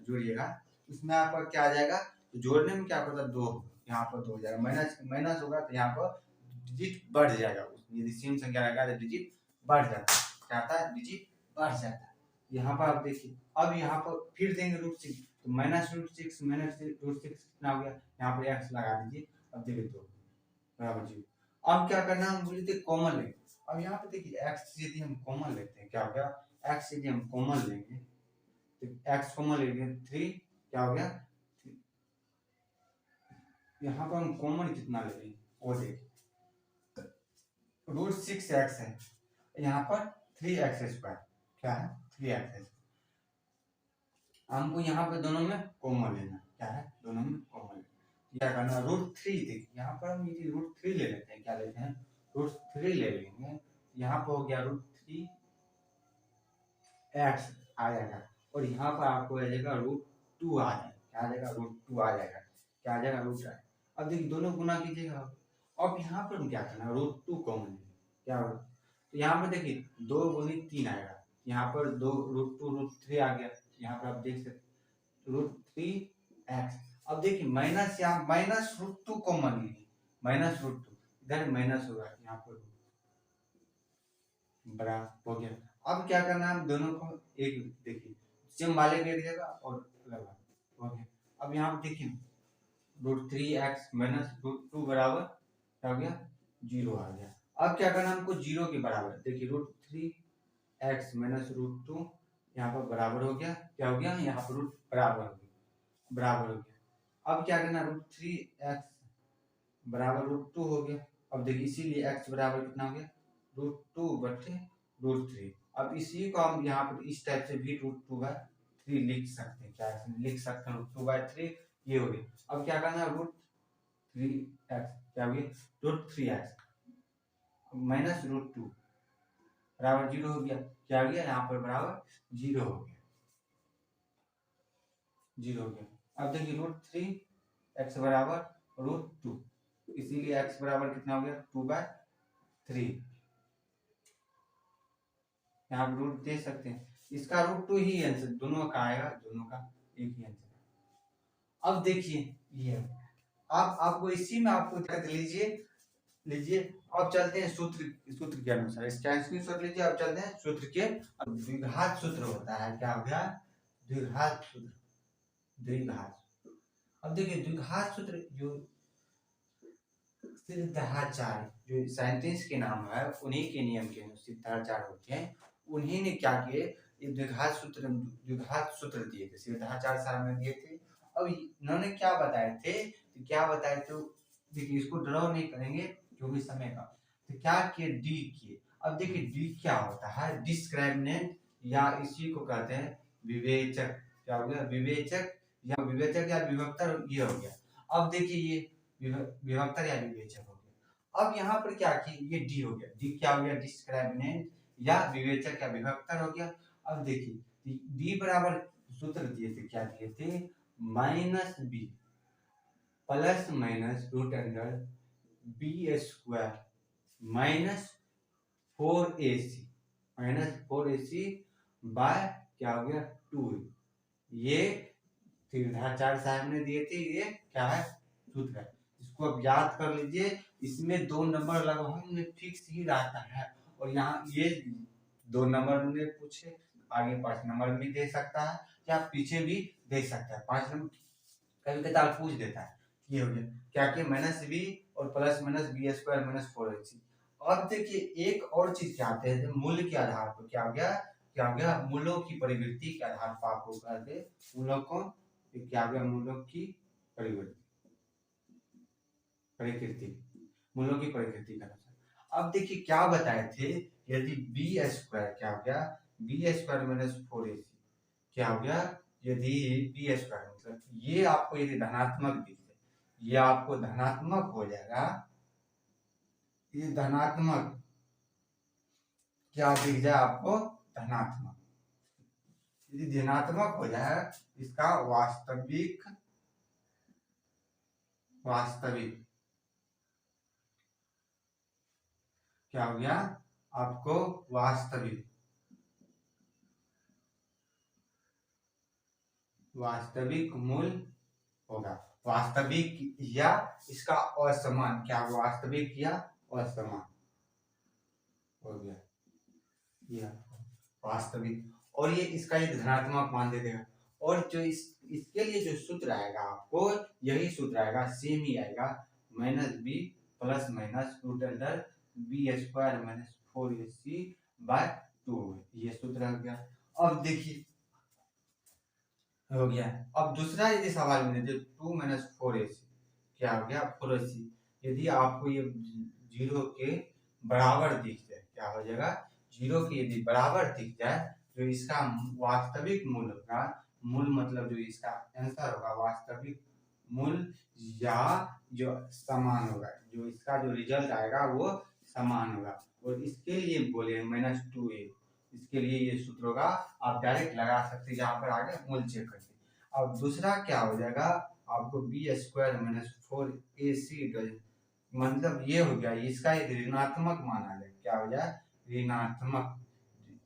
जोड़िएगा उसमें आपका क्या आ जाएगा, तो जोड़ने में क्या होता है 2, यहाँ पर 2 हो जाएगा, माइनस माइनस होगा तो यहाँ पर डिजिट बढ़ जाएगा, यदि सेम संख्या रहेगा तो डिजिट बढ़ जाता है, क्या आता है, डिजिट बढ़ जाता है। यहाँ पर आप देखिए, अब यहाँ पर फिर देंगे रूट 6 तो -√6 माइनस √6 कितना हो गया, यहाँ पर x लगा दीजिए। अब देखिए 2 बराबर 0। अब क्या करना है, हम बोले थे कॉमन लेंगे। अब यहाँ पे देखिए x यदि हम कॉमन लेते हैं क्या हो गया, x यदि हम कॉमन लेंगे तो x कॉमन लेंगे 3 क्या हो गया, यहाँ पर हम कॉमन कितना लेंगे वो देखिए, √6x है, यहाँ पर 3x² क्या है 3x। हमको यहाँ पे दोनों में कॉमन लेना, क्या है दोनों में कॉमन लेना, क्या करना √3 देखिए, यहाँ पर हम यदि √3 ले लेते हैं, क्या लेते हैं √3 ले लेंगे, यहाँ पर हो गया √3x आ जाएगा, और यहाँ पर आपको आ जाएगा √2 आ जाएगा, क्या आ जाएगा √2 आ जाएगा, क्या आ जाएगा √2। अब देखिए दोनों गुना कीजिएगा, अब यहाँ पर हम क्या करना, √2 कॉमन ले, क्या होगा, तो यहाँ पर देखिए 2 गुनी 3 आएगा, यहाँ पर 2 √2 √3 आ गया, यहाँ पर आप देख सकते √3x। अब देखिए माइनस, यहाँ -√2 कॉमन लीजिए, -√2 इधर माइनस होगा, यहाँ पर बड़ा हो गया। अब क्या करना है, हम दोनों को एक देखिए सेम वाले के एक जगह और अलग हो गया। अब यहाँ पे देखिए √3x -√2 बराबर क्या हो गया, 0 आ गया। अब क्या करना हमको, 0 के बराबर, देखिए √3x -√2 यहाँ पर बराबर हो गया, क्या हो गया, यहाँ पर रूट बराबर हो गया, बराबर हो गया। अब क्या करना, √3x बराबर √2 हो गया। अब देखिए इसीलिए x बराबर कितना हो गया, √2 बटे √3। अब इसी को हम यहाँ पर इस टाइप से भी √2/3 लिख सकते हैं, क्या लिख सकते हैं, √2/3 ये हो गया। अब क्या करना, √3x क्या हो गया, √3x -√2 बराबर 0 हो गया, क्या हो गया, यहाँ पर बराबर 0 हो गया, 0 हो गया। अब देखिए √3x बराबर √2, इसीलिए x बराबर कितना हो गया, 2/3। यहाँ पर रूट दे सकते हैं, इसका √2 ही आंसर, दोनों का आएगा, दोनों का एक ही आंसर। अब देखिए ये आप आपको इसी में आपको कर लीजिए, लीजिए। अब चलते हैं सूत्र के अनुसार, इसका स्क्रीनशॉट लीजिए। अब चलते हैं सूत्र के, द्विघात सूत्र होता है, क्या हो गया, द्विघात सूत्र, द्विघात। अब देखिए द्विघात सूत्र जो सिद्धाचार्य, जो साइंटिस्ट के नाम है, उन्हीं के नियम के सिद्धाचार्य होते हैं, उन्हीं ने क्या किए, ये द्विघात सूत्र दिए थे, सिद्धाचार्य साहब ने दिए थे। अब इन्होंने क्या बताए थे, तो क्या बताए थे, देखिए इसको ड्रॉ नहीं करेंगे क्योंकि समय का, तो क्या किए, डी किए। अब देखिए डी क्या होता है, डिस्क्रिमिनेंट, या इसी को कहते हैं विवेचक, क्या हो गया, विवेचक या विभक्तर, ये हो गया। अब देखिए ये विभक्तर या विवेचक हो गया। अब यहाँ पर क्या किए, ये डी हो गया, डी क्या हो गया, डिस्क्रिमिनेंट या विवेचक या विभक्तर हो गया। अब देखिए डी बराबर सूत्र दिए थे, क्या दिए थे, -b plus minus √b² -4ac bye क्या हो गया, 2। ये सिद्धाचार्य साहब ने दिए थे, ये क्या है, सूत्र है, इसको अब याद कर लीजिए। इसमें 2 नंबर लगभग में फिक्स ही रहता है, और यहाँ ये 2 नंबर में पूछे, आगे 5 नंबर भी दे सकता है, या पीछे भी दे सकता है, 5 नंबर कभी कभी पूछ देता है। ये हो गया, क्या किया, -b और प्लस माइनस b² -4ac। अब देखिए एक और चीज क्या आते हैं, मूल्य के आधार पर क्या हो गया, क्या हो गया, मूलों की परिवृत्ति के आधार पर आपको कर दे, मूलों को क्या हो गया, मूलों की परिवृत्ति, प्रकृति, मूलों की प्रकृति का अनुसार। अब देखिए क्या बताए थे, यदि b² क्या हो गया, b² -4ac क्या हो गया, यदि b² मतलब ये आपको यदि धनात्मक दिख जाए, ये आपको धनात्मक हो जाएगा, ये धनात्मक क्या दिख जाए आपको, धनात्मक, यदि धनात्मक हो जाए, इसका वास्तविक क्या हो गया, आपको वास्तविक मूल्य होगा, वास्तविक या इसका असमान, क्या वास्तविक या असमान हो गया, यह वास्तविक, और ये इसका ये धनात्मक मान दे देगा। और जो इसके लिए जो सूत्र आएगा, आपको यही सूत्र आएगा, सेम ही आएगा, -b plus minus √b² -4ac/2, ये सूत्र हो गया। अब देखिए हो गया। अब दूसरा यदि सवाल में जो 2 - 4ac क्या हो गया, 4ac, यदि आपको ये 0 के बराबर दिख जाए, क्या हो जाएगा, 0 के यदि बराबर दिख जाए, तो इसका वास्तविक मूल्य होगा, मूल मतलब जो इसका आंसर होगा, वास्तविक मूल्य या जो समान होगा, जो इसका जो रिजल्ट आएगा वो समान होगा। और इसके लिए बोले -2a, इसके लिए ये सूत्र होगा, आप डायरेक्ट लगा सकते हैं, यहाँ पर आगे मूल चेक करते। अब दूसरा क्या हो जाएगा, आपको b² -4ac मतलब ये हो गया, इसका यदि ऋणात्मक माना जाए, क्या हो जाए, ऋणात्मक,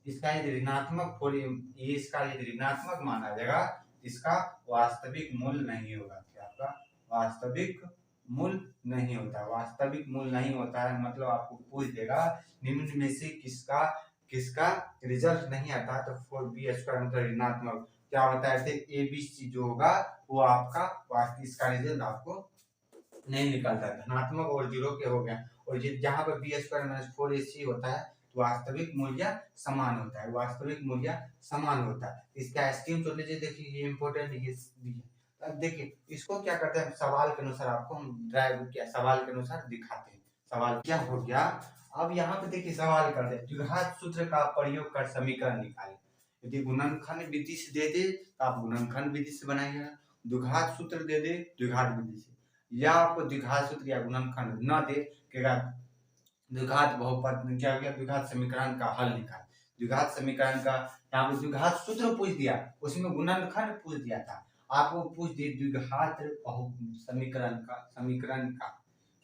इसका यदि ऋणात्मक फोर, ये इसका यदि ऋणात्मक माना जाएगा, इसका वास्तविक मूल्य नहीं होगा। क्या आपका वास्तविक मूल्य नहीं होता, वास्तविक मूल्य नहीं होता है, मतलब आपको पूछ देगा निम्न में से किसका किसका रिजल्ट नहीं आता, तो 4b² मतलब ऋणात्मक क्या होता है, ए बी सी जो होगा वो आपका वास्तविक, इसका रिजल्ट आपको नहीं निकलता है, धनात्मक और जीरो के हो गया। और जहाँ पर b² - 4ac होता है तो वास्तविक मूल्य समान होता है, वास्तविक मूल्य समान होता है। इसका एस्टीम तो लीजिए, देखिए ये इंपॉर्टेंट ये। अब देखिए इसको क्या करते हैं, सवाल के अनुसार आपको हम ड्राइव किया, सवाल के अनुसार दिखाते हैं। सवाल क्या हो गया, अब यहाँ पे देखिए सवाल करते हैं, द्विघात सूत्र का प्रयोग कर समीकरण निकालें। यदि गुणनखंड विधि से दे दे तो आप गुणनखंड विधि से बनाइएगा, द्विघात सूत्र दे दे द्विघात विधि से, या आपको द्विघात सूत्र या गुणनखंड न दे कि द्विघात बहुपद क्या हो गया, द्विघात समीकरण का हल निकाल। द्विघात समीकरण का यहाँ पे द्विघात सूत्र पूछ दिया, उसमें गुणनखंड पूछ दिया था, आपको पूछ दिए द्विघात समीकरण का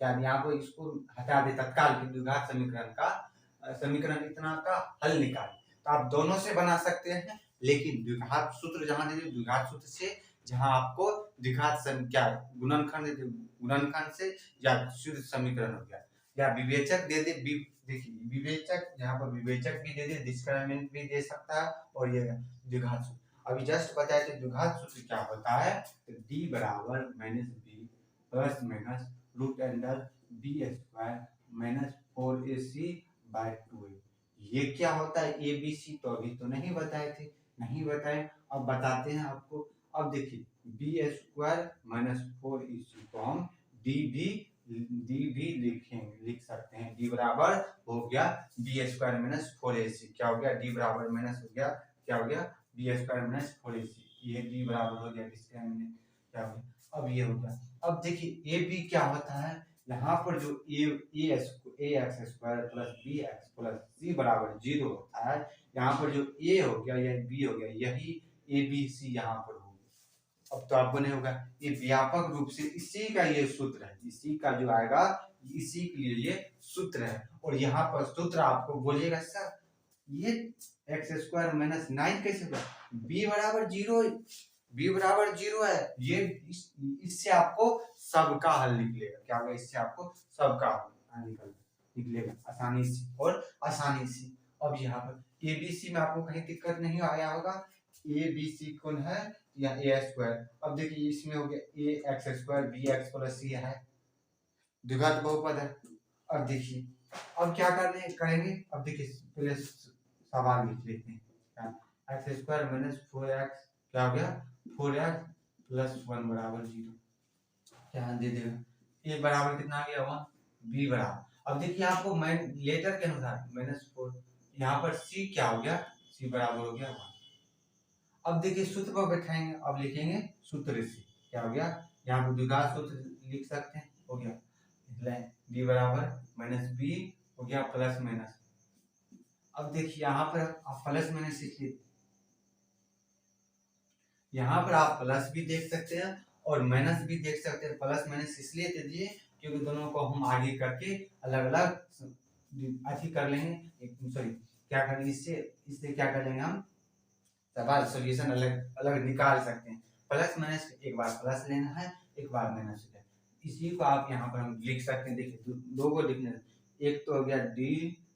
क्या, यहाँ पर इसको हटा दे तत्काल की, द्विघात समीकरण का समीकरण इतना का हल निकाल। तो आप दोनों से बना सकते हैं, लेकिन द्विघात सूत्र जहां दे, द्विघात सूत्र से जहां आपको द्विघात क्या गुणनखंड से या शुद्ध समीकरण हो गया, या विवेचक दे दे, देखिए विवेचक, यहाँ पर विवेचक भी दे दे, डिस्क्रिमिनेंट भी दे सकता है, और ये द्विघात सूत्र अभी जस्ट बताया कि द्विघात सूत्र क्या होता है, तो d बराबर -b plus minus root under b² - 4ac/2a। ये क्या होता है, ए बी सी, तो अभी तो नहीं बताए थे, नहीं बताए, अब बताते हैं आपको। अब देखिए b² - 4ac को हम डी भी लिख सकते हैं, डी बराबर हो गया b² - 4ac, क्या हो गया, डी बराबर माइनस हो गया, क्या हो गया, b² - 4ac, ये डी बराबर हो गया डिस्क्रिमिनेंट, क्या हो गया, अब ये हो गया। अब देखिए ए बी क्या होता है, यहाँ पर जो ax² plus bx plus c बराबर 0 होता है, यहाँ पर जो a हो गया या b हो गया, यही ए बी सी यहाँ पर हो गया। अब तो आपको नहीं होगा, ये व्यापक रूप से इसी का ये सूत्र है, इसी का जो आएगा इसी के लिए ये सूत्र है। और यहाँ पर सूत्र आपको बोलिएगा सर ये x² - 9 कैसे होगा, b बराबर 0, b बराबर 0 है, ये इससे आपको सबका हल निकलेगा, क्या होगा, इससे आपको सबका हल निकलेगा आसानी से और आसानी से। अब यहाँ पर ए बी सी में आपको कहीं दिक्कत नहीं आया होगा, ए बी सी कौन है, या a²। अब देखिए इसमें हो गया ax² bx प्लस c है, द्विघात बहुपद है। अब देखिए अब क्या करेंगे, अब देखिए पहले सवाल लिख लेते हैं, x² - 4x क्या हो गया, 4x प्लस 1 बराबर 0, क्या दे देगा, a बराबर कितना आ गया 1, b बराबर, अब देखिए आपको लेटर के अनुसार -4, यहाँ पर c क्या हो गया, c बराबर हो गया 1। अब देखिए सूत्र पर बैठाएंगे, अब लिखेंगे सूत्र से, क्या हो गया, यहाँ पर द्विघात सूत्र लिख सकते हैं, हो गया b बराबर -b हो गया प्लस माइनस। अब देखिए यहाँ पर आप प्लस माइनस लिखिए, यहाँ पर आप प्लस भी देख सकते हैं और माइनस भी देख सकते हैं। प्लस माइनस इसलिए दे दिए क्योंकि दोनों को हम आगे करके अलग अलग अच्छी कर लेंगे, सॉरी क्या करेंगे, इससे क्या कर लेंगे, हम सवाल सॉल्यूशन अलग अलग निकाल सकते हैं। प्लस माइनस एक बार प्लस लेना है, एक बार माइनस लेना है, इसी को आप यहाँ पर हम लिख सकते हैं। देखिए दो को लिखने, एक तो हो गया d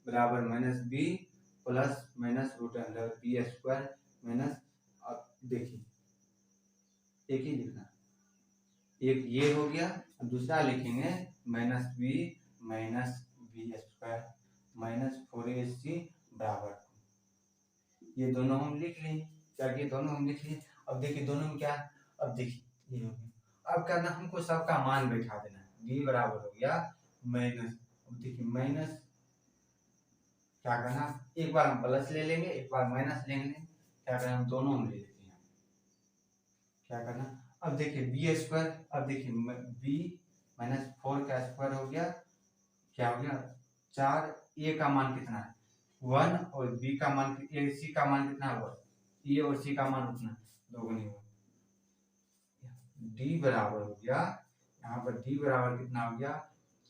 बराबर -b plus minus root under b² minus, अब देखिए एक ही लिखना, एक ये हो गया, दूसरा लिखेंगे -b minus b² minus 4ac बराबर, ये दोनों हम लिख लें, क्या ये दोनों हम लिख लें। अब देखिए दोनों में क्या, अब देखिए ये हो गया, अब करना हमको सबका मान बैठा देना है, b बराबर हो गया माइनस, अब देखिए माइनस क्या करना, एक बार हम प्लस ले लेंगे, एक बार माइनस लेंगे, क्या करना, हम दोनों हम ले लेते हैं, क्या करना। अब देखिए b², अब देखिए b माइनस 4 का स्क्वायर हो गया, क्या हो गया 4, a का मान कितना है 1 और b का मान c का मान कितना है 1, a और c का मान उतना दोगुनी हो, d बराबर हो गया, यहाँ पर d बराबर कितना हो गया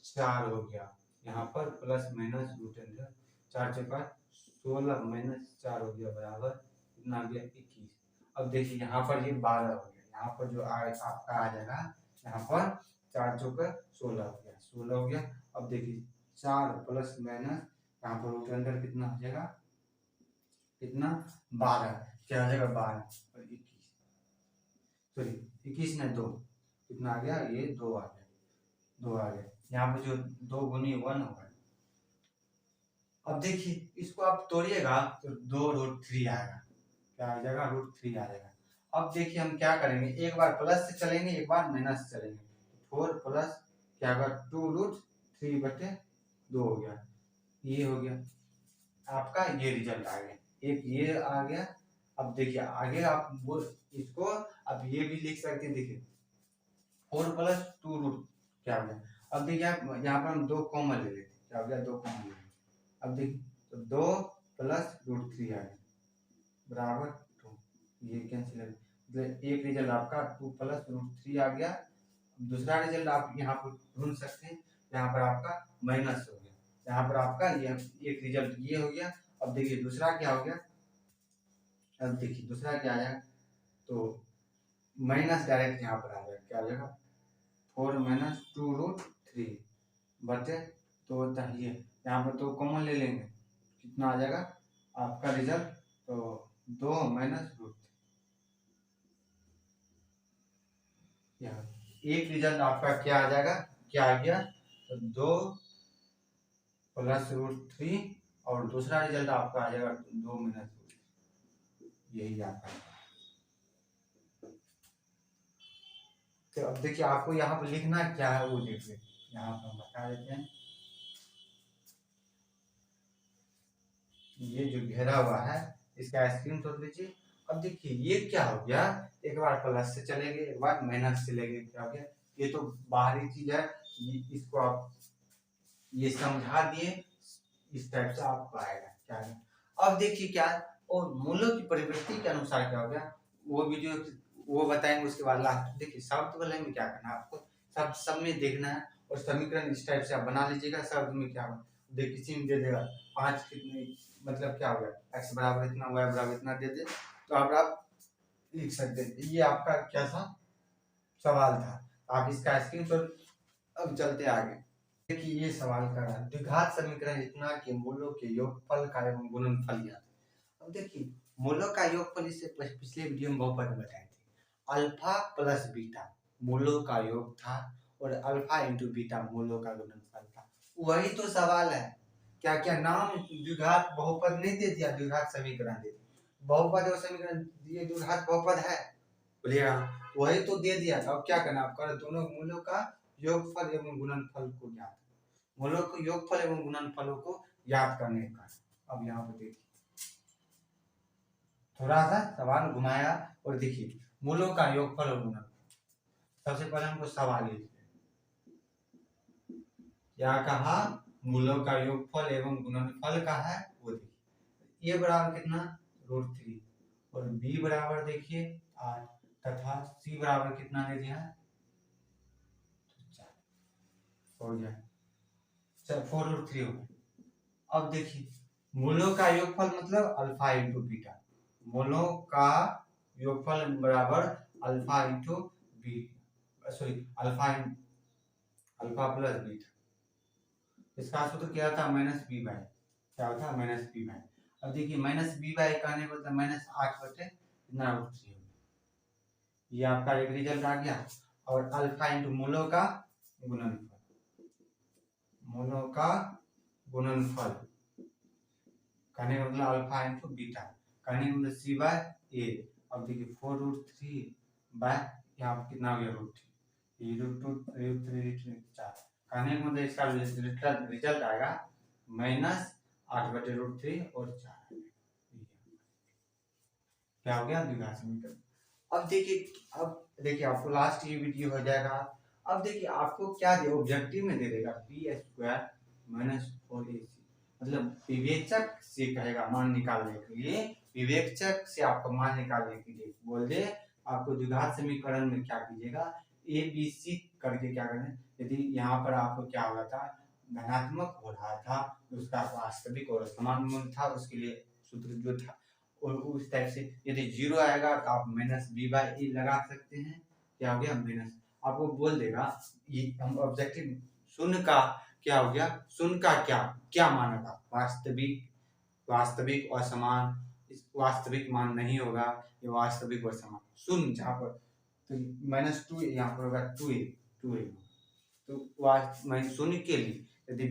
4 हो गया यहाँ पर, प्लस माइनस रूट अंदर 4 चौका 16 माइनस 4 हो गया बराबर कितना आ गया 21। अब देखिए यहाँ पर ये 12 हो गया, यहाँ पर जो आपका आ जाएगा यहाँ पर 4 चौका 16 हो गया, 16 हो गया। अब देखिए 4 प्लस माइनस यहाँ पर रूट अंदर कितना हो जाएगा, कितना 12, क्या हो जाएगा 12 और 21, सॉरी 21 ने 2, कितना आ गया ये 2 आ गया, 2 आ गया। यहाँ पर जो 2 गुनी 1 होगा। अब देखिए इसको आप तोड़िएगा तो 2√3 आएगा, क्या आ जाएगा √3 आ जाएगा। अब देखिए हम क्या करेंगे, एक बार प्लस से चलेंगे एक बार माइनस से चलेंगे। 4 प्लस क्या होगा 2√3/2 हो गया, ये हो गया आपका, ये रिजल्ट आ गया, एक ये आ गया। अब देखिए आगे आप वो इसको अब ये भी लिख सकते हैं, देखिए 4 प्लस 2 क्या हो गया। अब देखिए आप यहाँ पर हम 2 कॉमन ले लेते, क्या हो गया 2 कॉमन ले लेते। अब देखिए तो 2 प्लस √3 आ गया बराबर 2, ये कैंसिल है, मतलब एक रिजल्ट आपका 2 प्लस √3 आ गया। दूसरा रिजल्ट आप यहाँ पर ढूंढ सकते हैं, यहाँ पर आपका माइनस हो गया, यहाँ पर आपका ये एक रिजल्ट ये हो गया। अब देखिए दूसरा क्या हो गया, अब देखिए दूसरा क्या आया, तो माइनस डायरेक्ट यहाँ पर आ जाएगा, क्या आ जाएगा 4 माइनस 2√3 बटे तो ये यहाँ पर तो कॉमन ले लेंगे, कितना आ जाएगा आपका रिजल्ट, तो 2 माइनस √3, एक रिजल्ट आपका क्या आ जाएगा, क्या आ गया, तो 2 प्लस √3 और दूसरा रिजल्ट आपका आ जाएगा 2 माइनस √3, यही आपका। तो अब देखिए आपको यहाँ पर लिखना क्या है वो देखिए, यहाँ पर हम बता देते हैं, ये जो घेरा हुआ है इसका स्क्रीनशॉट लीजिए। अब देखिए ये क्या हो गया, एक बार प्लस से चलेंगे एक बार माइनस से लेंगे, क्या हो गया, ये तो बाहरी चीज है, इसको आप ये समझा दिए, इस टाइप से आपको आएगा क्या है। अब देखिए क्या, और मूलों की प्रवृत्ति के अनुसार क्या हो गया, वो वीडियो वो बताएंगे उसके बाद लास्ट। देखिए शब्द वाले में क्या करना है आपको, सब में देखना है और समीकरण इस टाइप से आप बना लीजिएगा। शब्द में क्या होगा, देखिए किसी में दे देगा 5 कितने, मतलब क्या हो गया x बराबर इतना y बराबर इतना दे दे, तो आप लिख सकते हैं। ये आपका क्या था सवाल था, आप इसका स्क्रीनशॉट। अब चलते आगे, देखिए ये सवाल कर रहा है द्विघात समीकरण इतना कि मूलों के योगफल का एवं गुणनफल ज्ञात। अब देखिए मूलों का योगफल इससे पिछले वीडियो में बहुत बार बताए थे, अल्फा प्लस बीटा मूलों का योग था और अल्फा इंटू बीटा मूलों का गुणनफल था। वही तो सवाल है, क्या क्या नाम द्विघात बहुपद नहीं दे दिया, द्विघात समीकरण दे दिया, बहुपद और समीकरण ये द्विघात बहुपद है बोलिएगा, वही तो दे दिया था। अब क्या करना आपका, दोनों मूलों का योगफल एवं गुणनफल को ज्ञात, मूलों को योगफल एवं गुणनफलों को याद करने का। अब यहाँ पर देखिए थोड़ा सा सवाल घुमाया और देखिए मूलों का योगफल और गुणनफल, सबसे पहले हमको सवाल क्या कहा, मूलों का योगफल एवं गुणनफल का है वो देखिए, ए बराबर कितना √3 और बी बराबर देखिए 8 तथा सी बराबर कितना दे दिया है 4 हो गया, 4√3 हो गया। अब देखिए मूलों का योगफल मतलब अल्फा इंटू बीटा, मूलों का योगफल बराबर alpha into beta, sorry alpha plus beta, इसका सूत्र क्या था -b/, क्या होता -b/। अब देखिए -b/, कहने का मतलब -8 बटे कितना √3, ये आपका एक रिजल्ट आ गया। और अल्फा इंटू मूलों का गुणनफल, मूलों का गुणनफल कहने का मतलब अल्फा इंटू बीटा, कहने का मतलब c/a। अब देखिए 4√3 यहाँ पर कितना हो गया √3, ये √3 4, कहने का मतलब इसका रिजल्ट आएगा -8 बटे √3 और 4, क्या हो गया द्विघात समीकरण। अब देखिए आपको लास्ट ये वीडियो हो जाएगा। अब देखिए आपको क्या दे, ऑब्जेक्टिव में दे देगा b² - 4ac, मतलब विवेचक से कहेगा मान निकालने के लिए, विवेचक से आपको मान निकालने के लिए बोल दे आपको द्विघात समीकरण में क्या कीजिएगा, a b c करके क्या करना है, यदि यहाँ पर आपको क्या हो रहा था, धनात्मक हो रहा था, तो उसका वास्तविक और समान मूल्य था, उसके लिए सूत्र जो था, और उस टाइप से यदि 0 आएगा तो आप माइनस बी बाई ए लगा सकते हैं। क्या हो गया, माइनस, आपको बोल देगा ये हम ऑब्जेक्टिव शून्य का क्या हो गया, शून्य का क्या क्या मान होगा, वास्तविक और समान, इस वास्तविक मान नहीं होगा, ये वास्तविक और समान शून्य, जहाँ पर तो -2 यहाँ पर होगा 2a तो शून्य के लिए यदि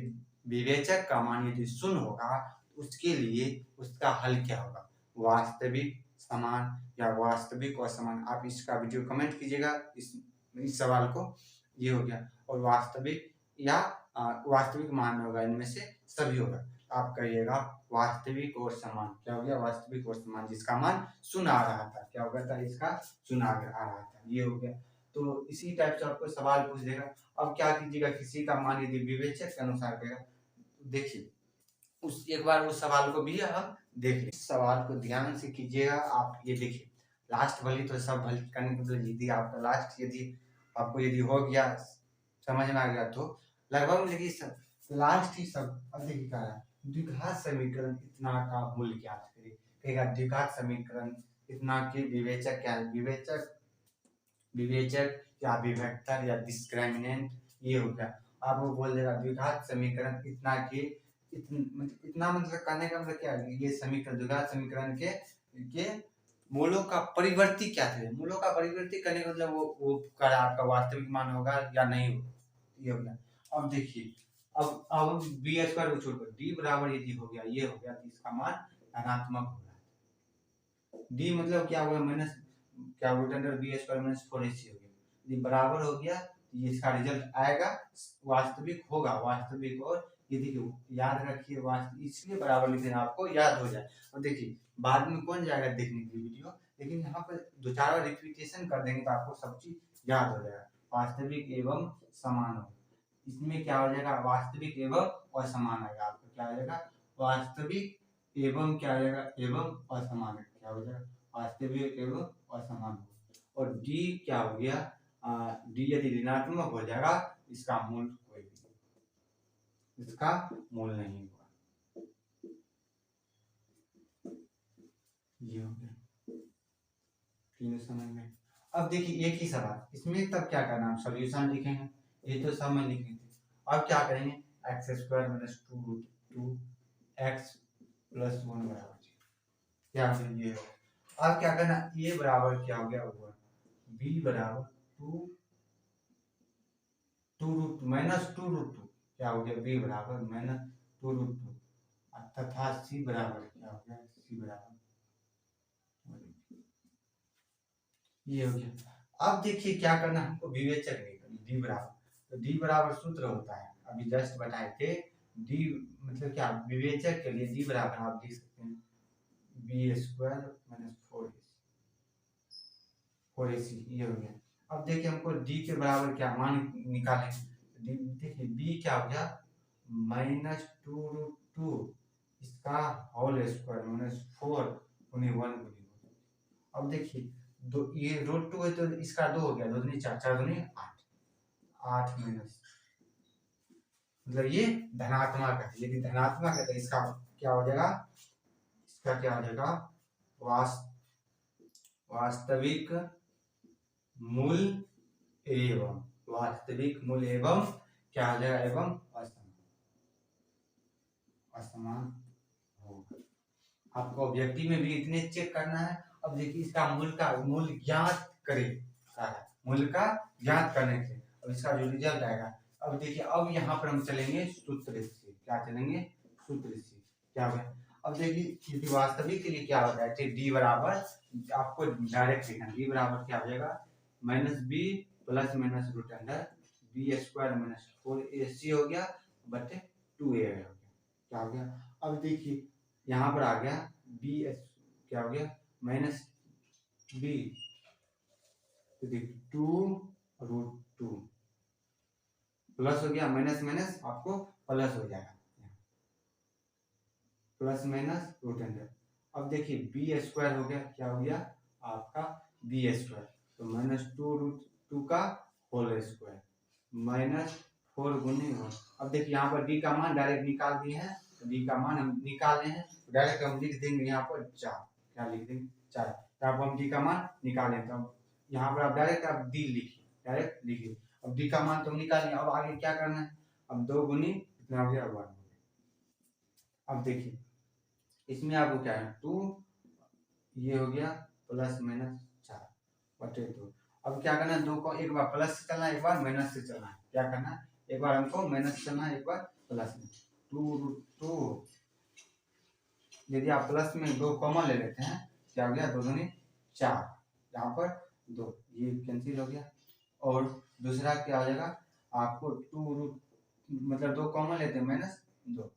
विवेचक का मान यदि शून्य होगा तो उसके लिए उसका हल क्या होगा, वास्तविक, समान या वास्तविक और समान। आप इसका वीडियो कमेंट कीजिएगा इस सवाल को, ये हो गया। और वास्तविक या वास्तविक मान होगा, इनमें से सभी होगा, आप कहिएगा वास्तविक और समान। क्या हो गया, वास्तविक और समान, जिसका मान शून्य आ रहा था, क्या हो गया था, इसका शून्य आ रहा था, ये हो गया। तो इसी टाइप से आपको सवाल पूछ देगा। अब क्या कीजिएगा, किसी का मान यदि विवेचक के अनुसार देगा, देखिए उस एक बार उस सवाल को भी हम देख लें। इस सवाल को ध्यान से कीजिएगा आप, ये देखिए लास्ट भली तो सब भली करने के लिए यदि आपका लास्ट यदि आपको यदि हो गया, समझ में आ गया, तो लगभग देखिए सब लास्ट ही सब। अब देखिए क्या है, द्विघात समीकरण इतना का मूल्य ज्ञात करिए, कहेगा द्विघात समीकरण इतना के विवेचक क्या है, विवेचक या विभक्तर या डिस्क्रिमिनेंट, ये हो गया। आपको बोल देगा द्विघात समीकरण इतना के इतना मतलब कहने का मतलब क्या है, ये समीकरण द्विघात समीकरण के मूलों का परिवर्ती क्या थे, मूलों का परिवर्ती करने का मतलब वो का आपका वास्तविक मान होगा या नहीं होगा, ये हो गया। अब देखिए अब बी स्क्वायर को छोड़कर डी बराबर यदि हो गया, ये हो गया, तो इसका मान धनात्मक होगा। डी मतलब क्या होगा, माइनस क्या root under B square minus 4ac हो गया, यदि बराबर हो गया तो ये इसका रिजल्ट आएगा, वास्तविक होगा, वास्तविक। और ये देखिए याद रखिए, वास्तविक इसलिए बराबर लिख देना, आपको याद हो जाए। और देखिए बाद में कौन जाएगा देखने के लिए वीडियो, लेकिन यहाँ पर दो चार बार रिपीटेशन कर देंगे तो आपको सब चीज याद हो जाएगा। वास्तविक एवं समान हो, इसमें क्या हो जाएगा, वास्तविक एवं असमान आएगा, आपको क्या हो जाएगा, वास्तविक एवं क्या हो जाएगा, एवं असमान, क्या हो जाएगा, वास्तविक एवं असमान। और डी क्या हो गया, डी यदि ऋणात्मक हो जाएगा, इसका मूल कोई भी, इसका मूल नहीं होगा, ये हो गया, तीनों समझ में। अब देखिए एक ही सवाल, इसमें तब क्या करना, हम सॉल्यूशन लिखेंगे, ये तो सब में लिखे थे। अब क्या करेंगे, x square minus 2√2 x plus 1 बराबर क्या हो गया, ये हो। अब क्या करना, ए बराबर क्या हो गया, 1, बी बराबर 2√2 माइनस 2√2 क्या हो गया, बी बराबर माइनस 2√2 तथा सी बराबर क्या हो गया, सी बराबर ये हो गया। अब देखिए क्या करना, हमको विवेचक निकालना, डी बराबर, तो डी बराबर सूत्र होता है अभी जस्ट बताए थे, डी मतलब क्या, विवेचक के लिए डी बराबर आप लिख सकते हैं बी स्क्वायर माइनस 4ac, ये हो गया। अब देखिए हमको डी के बराबर क्या मान निकालें, देखिए बी क्या हो गया, -2√2 इसका होल स्क्वायर माइनस 4 गुनी 1 गुनी 1। अब देखिए दो ये √2 है तो इसका 2 हो गया, 2 दूनी 4, 4 दूनी 8, 8 माइनस, मतलब ये धनात्मक है, यदि धनात्मक है तो इसका क्या हो जाएगा, इसका क्या हो जाएगा, वास्तविक मूल एवं, वास्तविक मूल एवं क्या हो जाएगा, एवं असमान होगा। आपको ऑब्जेक्टिव में भी इतने चेक करना है। अब देखिए इसका मूल ज्ञात करें, मूल का ज्ञात करने से अब इसका जो रिजल्ट आएगा। अब देखिए अब यहाँ पर हम चलेंगे सूत्र से, क्या चलेंगे, सूत्र से क्या होगा। अब देखिए यदि वास्तविक के लिए क्या होता है, डी बराबर आपको डायरेक्ट लिखना, डी बराबर क्या हो जाएगा, minus B plus minus root under B square minus 4ac हो गया बटे 2a हो गया, क्या हो गया। अब देखिए यहाँ पर आ गया बी क्या हो गया, माइनस बी, तो देखिए 2√2 प्लस हो गया, माइनस माइनस आपको प्लस हो जाएगा, प्लस माइनस रूट अंडर। अब देखिए बी स्क्वायर हो गया, क्या हो गया आपका बी स्क्वायर, तो -2√2 का होल स्क्वायर, -4 गुनी 1। अब देखिए यहाँ पर d का मान डायरेक्ट निकाल दिए हैं, तो d का मान हम निकाले हैं, तो डायरेक्ट हम लिख देंगे यहाँ पर 4। क्या लिख देंगे? 4। तो अब हम d का मान निकालें, तो यहाँ पर आप डायरेक्ट आप d लिखिए, डायरेक्ट लिखिए। अब d का मान तो निकालिए, अब आगे क्या करना है? अब 2 गुनी कितना हो गया? 1 हो गया। अब देखिए इसमें आपको क्या है, 2 ये हो गया +-4 बटे 2। अब क्या करना है? 2 को एक बार प्लस से चलना है, एक बार माइनस से चलना है। क्या करना है? एक बार हमको माइनस से चलना है, एक बार प्लस में। 2 यदि आप प्लस में 2 कॉमन ले लेते हैं, क्या हो गया? 2 दूनी 4, यहाँ पर 2 ये कैंसिल हो गया। और दूसरा क्या हो जाएगा? आपको 2 मतलब 2 कॉमन लेते हैं, -2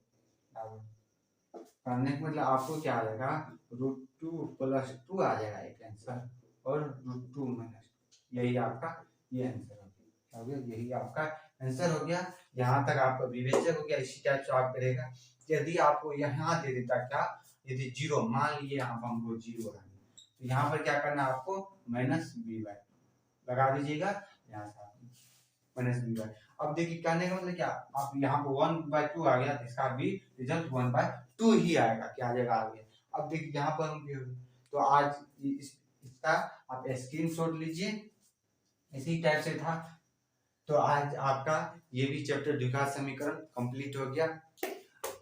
करने के मतलब आपको क्या आ जाएगा? √2 + 2 आ जाएगा एक आंसर, और √2 - यही आपका ये आंसर हो गया। यही आपका आंसर हो गया। यहाँ तक आपका विवेचक हो गया। इसी टाइप से आप करेगा। यदि आपको यहाँ दे देता क्या, यदि 0 मान लीजिए यहाँ पर हमको 0 है, तो यहाँ पर क्या करना है आपको? -b/2 लगा दीजिएगा, यहाँ से -b/2। अब देखिए कहने का मतलब क्या, आप यहाँ पर 1/2 आ गया, इसका भी रिजल्ट 1/2 ही आएगा। क्या आ जाएगा आगे? अब देखिए यहाँ पर हम तो आज इसका आप स्क्रीनशॉट लीजिए। इसी टाइप से था। तो आज आपका ये भी चैप्टर द्विघात समीकरण कंप्लीट हो गया।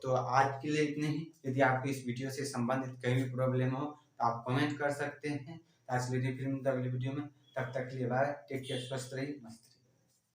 तो आज के लिए इतने ही। यदि आपको इस वीडियो से संबंधित कहीं भी प्रॉब्लम हो तो आप कमेंट कर सकते हैं। आज के लिए फिर मिलते हैं अगली वीडियो में। तब तक के लिए बाय, टेक केयर, स्वस्थ रहिए, मस्त रहिए।